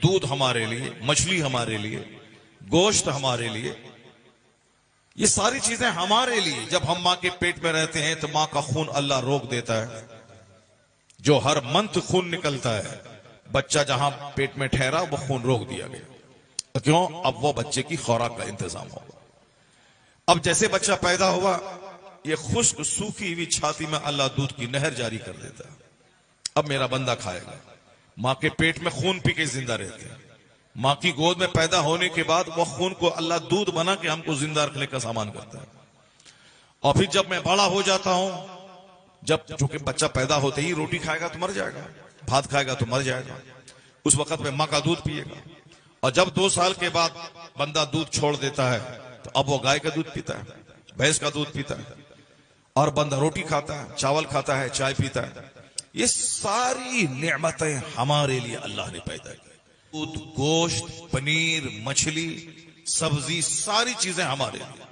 دودھ ہمارے لیے, مچھلی ہمارے لیے, گوشت ہمارے لیے, یہ ساری چیزیں ہمارے لیے. جب ہم ماں کے پیٹ میں رہتے ہیں تو ماں کا خون اللہ روک دیتا ہے, جو ہر منتھ خون نکلتا ہے, بچہ جہاں پیٹ میں ٹھہرا وہ خون روک دیا گیا. کیوں؟ اب وہ بچے کی خوراک کا انتظام ہوگا. اب جیسے بچہ پیدا ہوا, یہ خشک سوکھی ہوئی چھاتی میں اللہ دودھ کی نہر جاری کر دیتا ہے. اب میرا بندہ کھائے گا. ماں کے پیٹ میں خون پی کے زندہ رہتے ہیں, ماں کی گود میں پیدا ہونے کے بعد وہ خون کو اللہ دودھ بنا کے ہم کو زندہ رکھنے کا سامان کرتا ہے. اور پھر جب میں بڑا ہو جاتا ہوں, جب چونکہ بچہ پیدا ہوتے ہی روٹی کھائے گا تو مر جائے گا, بھات کھائے گا تو مر جائے گا, اس وقت میں ماں کا دودھ پیے گا. اور جب 2 سال کے بعد بندہ دودھ چھوڑ دیتا ہے تو اب وہ گائے کا دودھ پیتا ہے, بھینس کا دودھ پیتا ہے, اور بندہ روٹی کھاتا ہے, چاول کھاتا ہے, چائے پیتا ہے. یہ ساری نعمتیں ہمارے لیے اللہ نے پیدا کی. دودھ, گوشت, پنیر, مچھلی, سبزی, ساری چیزیں ہمارے لیے.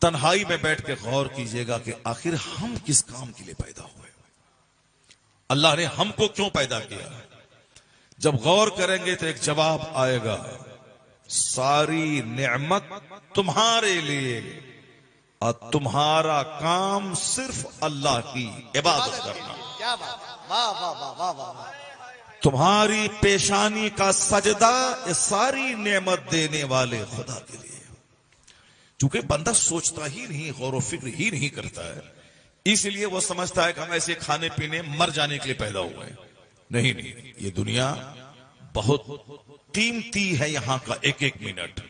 تنہائی میں بیٹھ کے غور کیجئے گا کہ آخر ہم کس کام کے لیے پیدا ہوئے, اللہ نے ہم کو کیوں پیدا کیا. جب غور کریں گے تو ایک جواب آئے گا, ساری نعمت تمہارے لیے, اور تمہارا کام صرف اللہ کی عبادت کرنا. کیا بات. واہ واہ واہ واہ واہ. تمہاری پیشانی کا سجدہ یہ ساری نعمت دینے والے خدا کے لیے. چونکہ بندہ سوچتا ہی نہیں, غور و فکر ہی نہیں کرتا ہے, اس لیے وہ سمجھتا ہے کہ ہم ایسے کھانے پینے مر جانے کے لیے پیدا ہوئے ہیں. نہیں, یہ دنیا بہت قیمتی ہے, یہاں کا ایک ایک منٹ.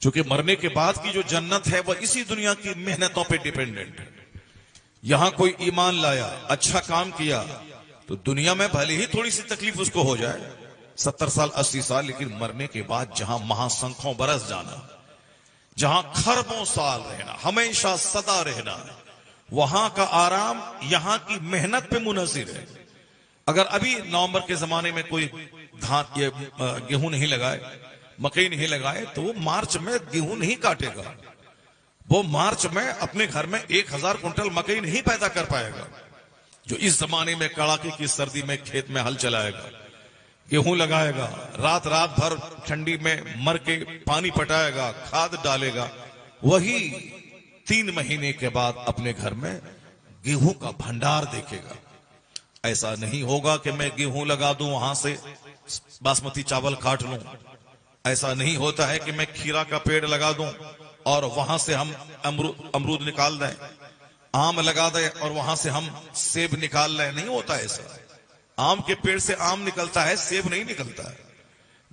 چونکہ مرنے کے بعد کی جو جنت ہے وہ اسی دنیا کی محنتوں پہ ڈیپینڈنٹ ہے. یہاں کوئی ایمان لایا, اچھا کام کیا, تو دنیا میں بھلے ہی تھوڑی سی تکلیف اس کو ہو جائے, 70 سال 80 سال, لیکن مرنے کے بعد جہاں مہاسنکھوں برس جانا, جہاں خربوں سال رہنا, ہمیشہ سدا رہنا, وہاں کا آرام یہاں کی محنت پہ منحصر ہے. اگر ابھی نومبر کے زمانے میں کوئی گیہوں نہیں لگائے, مکئی نہیں لگائے, تو وہ مارچ میں گیہوں نہیں کاٹے گا. وہ مارچ میں اپنے گھر میں 1000 کنٹل مکئی نہیں پیدا کر پائے گا. جو اس زمانے میں کڑاکے کی سردی میں کھیت میں ہل چلائے گا, گیہوں لگائے گا, رات بھر ٹھنڈی میں مر کے پانی پٹائے گا, کھاد ڈالے گا, وہی 3 مہینے کے بعد اپنے گھر میں گیہوں کا بھنڈار دیکھے گا. ایسا نہیں ہوگا کہ میں گیہوں لگا دوں, وہاں سے باسمتی چاول کاٹ لوں. ایسا نہیں ہوتا ہے کہ میں کھیرا کا پیڑ لگا دوں اور وہاں سے ہم امرود نکال دیں, آم لگا دیں اور وہاں سے ہم سیب نکال لیں. نہیں ہوتا ایسا. آم کے پیڑ سے آم نکلتا ہے, سیب نہیں نکلتا ہے.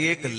1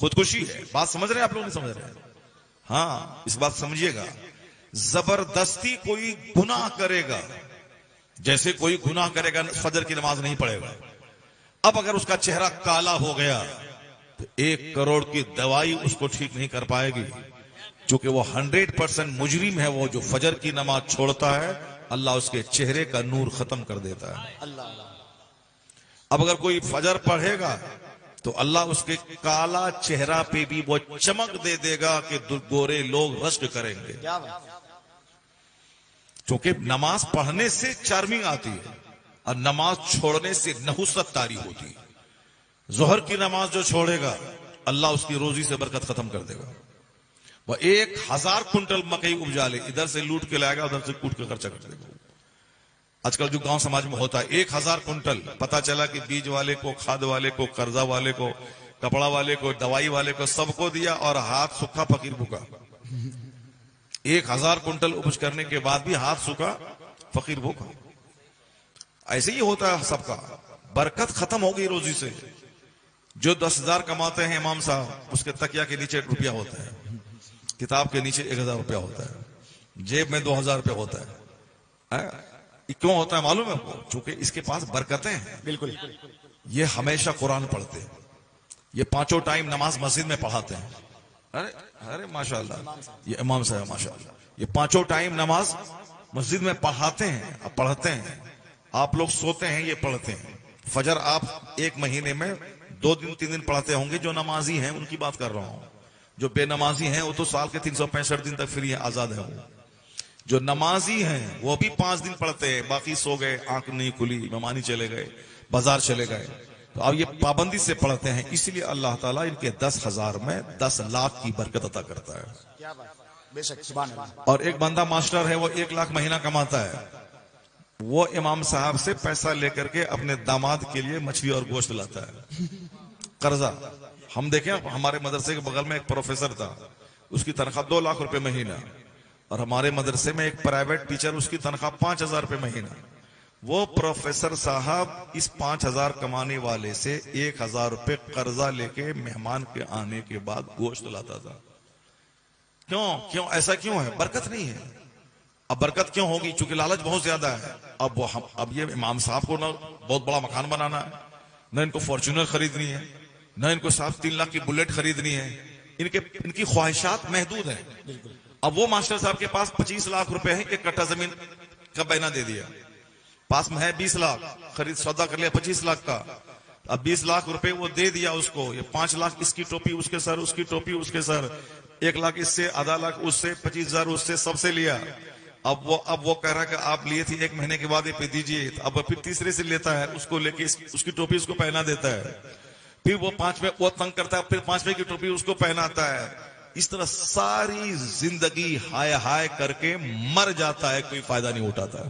خودکشی ہے. بات سمجھ رہے ہیں آپ لوگ؟ نہیں سمجھ رہے ہیں؟ ہاں اس بات سمجھیے گا. زبردستی کوئی گناہ کرے گا، جیسے کوئی گناہ کرے گا فجر کی نماز نہیں پڑھے گا. اب اگر اس کا چہرہ کالا ہو گیا تو 1 کروڑ کی دوائی اس کو ٹھیک نہیں کر پائے گی، چونکہ وہ 100% مجرم ہے. وہ جو فجر کی نماز چھوڑتا ہے اللہ اس کے چہرے کا نور ختم کر دیتا ہے. اب اگر کوئی فجر پڑھے گا تو اللہ اس کے کالا چہرہ پہ بھی وہ چمک دے دے گا کہ گورے لوگ رشک کریں گے. چونکہ نماز پڑھنے سے چارمنگ آتی ہے اور نماز چھوڑنے سے نحوست طاری ہوتی ہے. ظہر کی نماز جو چھوڑے گا اللہ اس کی روزی سے برکت ختم کر دے گا. وہ 1000 کنٹل مکئی اپجا لے، ادھر سے لوٹ کے لائے گا ادھر سے کوٹ کے خرچہ کر دے گا. آج کل جو گاؤں سماج میں ہوتا ہے 1000 کنٹل، پتا چلا کہ بیج والے کو، کھاد والے کو، قرضہ والے کو، کپڑا والے کو، دوائی والے کو، سب کو دیا اور ہاتھ سکھا فقیر بھوکا. 1000 کنٹل اپج کرنے کے بعد بھی ہاتھ سکھا فقیر بھوکا. ایسے ہی ہوتا ہے سب کا. برکت ختم ہو گئی روزی سے. جو 10,000 کماتے ہیں امام صاحب، اس کے تکیا کے نیچے 1 روپیہ ہوتا ہے، کتاب کے نیچے 1000 روپیہ ہوتا ہے، جیب میں 2000 روپیہ ہوتا ہے. یہ کیوں ہوتا ہے معلوم ہے آپ کو؟ چونکہ اس کے پاس برکتیں ہیں. بالکل. یہ ہمیشہ قرآن پڑھتے ہیں، یہ 5 ٹائم نماز مسجد میں پڑھاتے ہیں. ارے ماشاءاللہ یہ امام صاحب ماشاءاللہ یہ 5 ٹائم نماز مسجد میں پڑھاتے ہیں. اب پڑھتے ہیں، آپ لوگ سوتے ہیں یہ پڑھتے ہیں. فجر آپ 1 مہینے میں 2 دن 3 دن پڑھتے ہوں گے. جو نمازی ہیں ان کی بات کر رہا ہوں. جو بے نمازی ہیں وہ تو سال کے 365 دن تک فری ہیں، آزاد ہیں. وہ جو نمازی ہیں وہ بھی 5 دن پڑھتے ہیں، باقی سو گئے، آنکھ نہیں کھلی، مہمانی چلے گئے، بازار چلے گئے. تو اب یہ پابندی سے پڑھتے ہیں، اس لیے اللہ تعالیٰ ان کے 10,000 میں 10 لاکھ کی برکت عطا کرتا ہے. کیا بات، بے شک، سبحان اللہ. اور ایک بندہ ماسٹر ہے، وہ 1 لاکھ مہینہ کماتا ہے. وہ امام صاحب سے پیسہ لے کر کے اپنے داماد کے لیے مچھلی اور گوشت لاتا ہے، قرضہ. ہم دیکھیں ہمارے مدرسے کے بغل میں ایک پروفیسر تھا، اس کی تنخواہ 2 لاکھ روپے مہینہ. اور ہمارے مدرسے میں ایک پرائیویٹ ٹیچر، اس کی تنخواہ 5,000 روپے مہینہ. وہ پروفیسر صاحب اس 5,000 کمانے والے سے 1,000 روپے قرضہ لے کے مہمان کے آنے کے بعد گوشت لاتا تھا. کیوں ایسا کیوں ہے؟ برکت نہیں ہے. اب برکت کیوں ہوگی؟ چونکہ لالچ بہت زیادہ ہے. اب یہ امام صاحب کو نہ بہت بڑا مکان بنانا ہے، نہ ان کو فارچونر خریدنی ہے، نہ ان کو 3 لاکھ کی بلیٹ خریدنی ہے. ان کی خواہشات محدود ہیں. اب وہ ماسٹر صاحب کے پاس 25 لاکھ روپے ہیں، 1 کٹھا زمین کا بینا دے دیا. پاس میں ہے 20 لاکھ، خرید سودا کر لیا 25 لاکھ کا. اب 20 لاکھ روپے وہ دے دیا اس کو. یہ 5 لاکھ اس کی ٹوپی اس کے سر، اس کی ٹوپی اس کے سر، 1 لاکھ اس سے، آدھا لاکھ اس سے، 25,000 اس سے، سب سے لیا. اب وہ کہہ رہا کہ آپ لیے تھے 1 مہینے کے بعد یہ پہ دیجیے. اب پھر تیسرے سے لیتا ہے، اس کو لے کے اس کی ٹوپی اس کو پہنا دیتا ہے. پھر وہ 5ویں وہ تنگ کرتا ہے، پھر 5ویں کی ٹوپی اس کو پہناتا ہے. اس طرح ساری زندگی ہائے کر کے مر جاتا ہے، کوئی فائدہ نہیں اٹھاتا.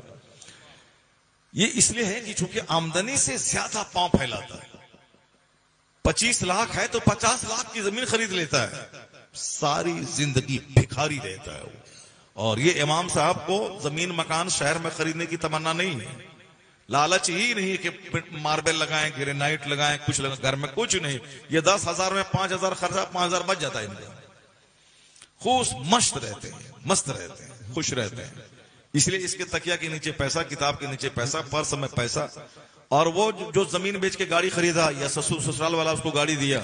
یہ اس لیے ہے کہ چونکہ آمدنی سے زیادہ پاؤں پھیلاتا ہے. 25 لاکھ ہے تو 50 لاکھ کی زمین خرید لیتا ہے، ساری زندگی بھکاری رہتا ہے وہ. اور یہ امام صاحب کو زمین مکان شہر میں خریدنے کی تمنا نہیں ہے، لالچ ہی نہیں کہ ماربل لگائیں، گرینائٹ لگائیں، کچھ لگائیں، گھر میں کچھ نہیں. یہ 10,000 میں 5,000 خرچہ، 5,000 بچ جاتا ہے ان کا. خوش مست رہتے ہیں، خوش رہتے ہیں. اس لیے اس کے تکیا کے نیچے پیسہ، کتاب کے نیچے پیسہ، پرس میں پیسہ. اور وہ جو زمین بیچ کے گاڑی خریدا یا سسرال والا اس کو گاڑی دیا،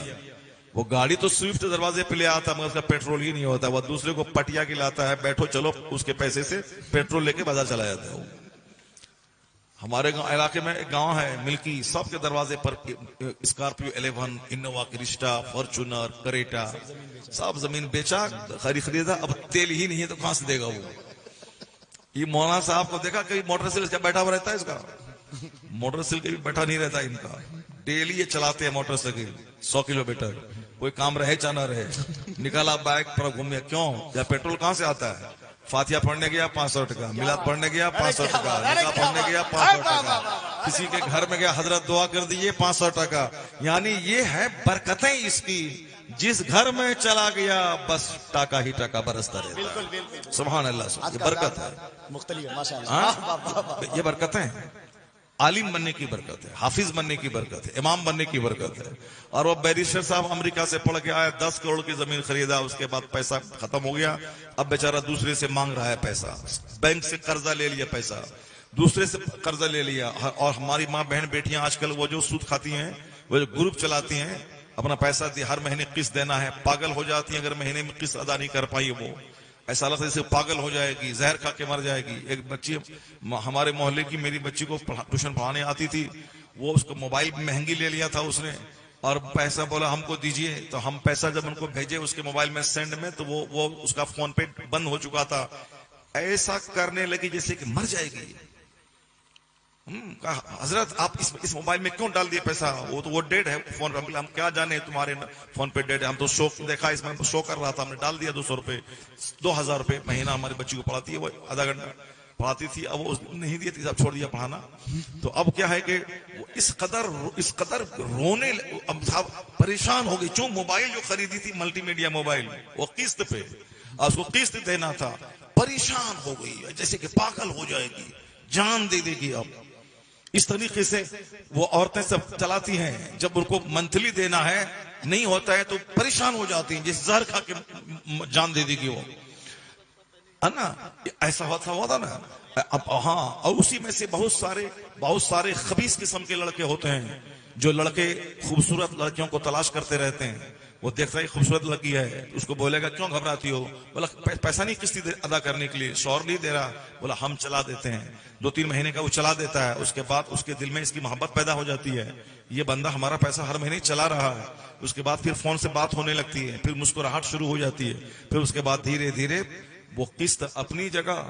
وہ گاڑی تو سوئفٹ دروازے پہ لے آتا مگر اس کا پیٹرول ہی نہیں ہوتا. وہ دوسرے کو پٹیا کے لاتا ہے، بیٹھو چلو، اس کے پیسے سے پیٹرول لے کے بازار چلا جاتا ہے. ہمارے علاقے میں ایک گاؤں ہے ملکی، سب کے دروازے پر اسکارپیو 11، انووا کرسٹا، فارچونر، کریٹا، سب زمین بیچا، خریدا. اب تیل ہی نہیں ہے تو کہاں سے دے گا وہ؟ یہ مولانا صاحب کو دیکھا کہ موٹر سائیکل سے بیٹھا ہوا رہتا ہے، اس کا موٹر سائیکل بھی بیٹھا نہیں رہتا ان کا. ڈیلی یہ چلاتے ہیں موٹر سائیکل 100 کلومیٹر، کوئی کام رہے چاہ نہ رہے، نکالا بائک پر گھومے. کیوں؟ یا پیٹرول کہاں سے آتا ہے؟ فاتحہ پڑھنے گیا 500 ٹکا، میلاد پڑھنے گیا 500 ٹکا، نکاح پڑھنے گیا 500 ٹکا، کسی کے گھر میں گیا حضرت دعا کر دیجیے 500 ٹکا. یعنی یہ ہے برکتیں اس کی. جس گھر میں چلا گیا بس ٹاکا ہی ٹاکا برستا رہتا ہے. سبحان اللہ، یہ برکت ہے، مختلف، ماشاءاللہ، یہ برکتیں ہیں. عالم بننے کی برکت ہے، حافظ بننے کی برکت ہے، امام بننے کی برکت ہے. اور وہ بیریسٹر صاحب امریکہ سے پڑھ کے آیا، 10 کروڑ کی زمین خریدا، اس کے بعد پیسہ ختم ہو گیا، اب بیچارہ دوسرے سے مانگ رہا ہے پیسہ، بینک سے قرضہ لے لیا، پیسہ دوسرے سے قرضہ لے لیا. اور ہماری ماں بہن بیٹیاں آج کل وہ جو سود کھاتی ہیں، وہ جو گروپ چلاتی ہیں، اپنا پیسہ ہر مہینے قسط دینا ہے، پاگل ہو جاتی ہیں اگر مہینے میں قسط ادا نہیں کر پائی. وہ ایسا لگتا ہے جیسے پاگل ہو جائے گی، زہر کھا کے مر جائے گی. ایک بچی ہمارے محلے کی میری بچی کو ٹیوشن پڑھانے آتی تھی، وہ اس کو موبائل مہنگی لے لیا تھا اس نے، اور پیسہ بولا ہم کو دیجئے، تو ہم پیسہ جب ان کو بھیجے اس کے موبائل میں سینڈ میں، تو وہ اس کا فون پہ بند ہو چکا تھا. ایسا کرنے لگی جیسے کہ مر جائے گی. کہا حضرت آپ اس موبائل میں کیوں ڈال دیے پیسہ؟ وہ تو وہ ڈیڈ ہے فون، ہم کیا جانے تمہارے فون پہ ڈیڈ ہے، ہم تو شو دیکھا اس میں شو کر رہا تھا، ہم نے ڈال دیا 200 روپے. 2000 روپے مہینہ ہماری بچی کو پڑھاتی ہے، وہ آدھا گھنٹہ پڑھاتی تھی، اب وہ نہیں دی تھی، اب چھوڑ دیا پڑھانا. تو اب کیا ہے کہ اس قدر رونے پریشان ہو گئی. جو موبائل جو خریدی تھی ملٹی میڈیا موبائل، وہ قسط پہ، اور اس کو قسط دینا تھا، پریشان ہو گئی جیسے کہ پاگل ہو جائے گی، جان دے دے گی. اب اس طریقے سے وہ عورتیں سب چلاتی ہیں، جب ان کو منتھلی دینا ہے نہیں ہوتا ہے تو پریشان ہو جاتی ہیں، جس زہر کھا کے جان دے دے گی وہ، ہے نا. ایسا ہوا تھا نا. اب ہاں، اور اسی میں سے بہت سارے خبیث قسم کے لڑکے ہوتے ہیں، جو لڑکے خوبصورت لڑکیوں کو تلاش کرتے رہتے ہیں. وہ دیکھتا ہے خوبصورت لڑکی ہے، اس کو بولے گا کیوں گھبراتی ہو؟ بولا پیسہ نہیں قسط ادا کرنے کے لیے، شوہر نہیں دے رہا. بولا ہم چلا دیتے ہیں. 2-3 مہینے کا وہ چلا دیتا ہے، اس کے بعد اس کے دل میں اس کی محبت پیدا ہو جاتی ہے، یہ بندہ ہمارا پیسہ ہر مہینے چلا رہا ہے. اس کے بعد پھر فون سے بات ہونے لگتی ہے، پھر مسکراہٹ شروع ہو جاتی ہے. پھر اس کے بعد دھیرے دھیرے وہ قسط اپنی جگہ،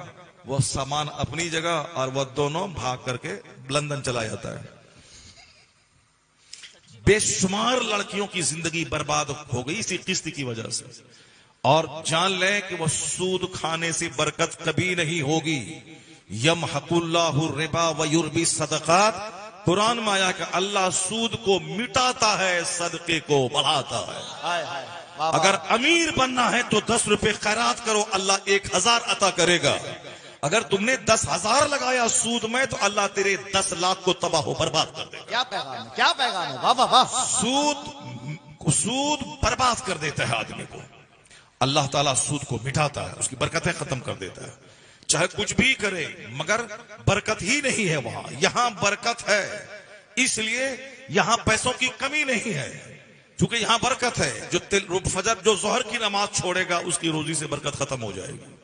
وہ سامان اپنی جگہ، اور وہ دونوں بھاگ کر کے لندن چلا جاتا ہے. بے شمار لڑکیوں کی زندگی برباد ہو گئی اسی قسط کی وجہ سے. اور جان لیں کہ وہ سود کھانے سے برکت کبھی نہیں ہوگی. یمحق اللہ الربا ویربی الصدقات، قرآن میں آیا کہ اللہ سود کو مٹاتا ہے، صدقے کو بڑھاتا ہے. اگر امیر بننا ہے تو 10 روپے خیرات کرو، اللہ 1000 عطا کرے گا. اگر تم نے 10,000 لگایا سود میں تو اللہ تیرے 10 لاکھ کو تباہ و برباد کر دے گا. کیا پیغام ہے، کیا پیغام ہے، واہ واہ واہ. سود برباد کر دیتا ہے آدمی کو. اللہ تعالیٰ سود کو مٹاتا ہے، اس کی برکتیں ختم کر دیتا ہے. چاہے کچھ بھی کرے مگر برکت ہی نہیں ہے وہاں. یہاں برکت ہے، اس لیے یہاں پیسوں کی کمی نہیں ہے، کیونکہ یہاں برکت ہے. جو فجر جو ظہر کی نماز چھوڑے گا اس کی روزی سے برکت ختم ہو جائے گی.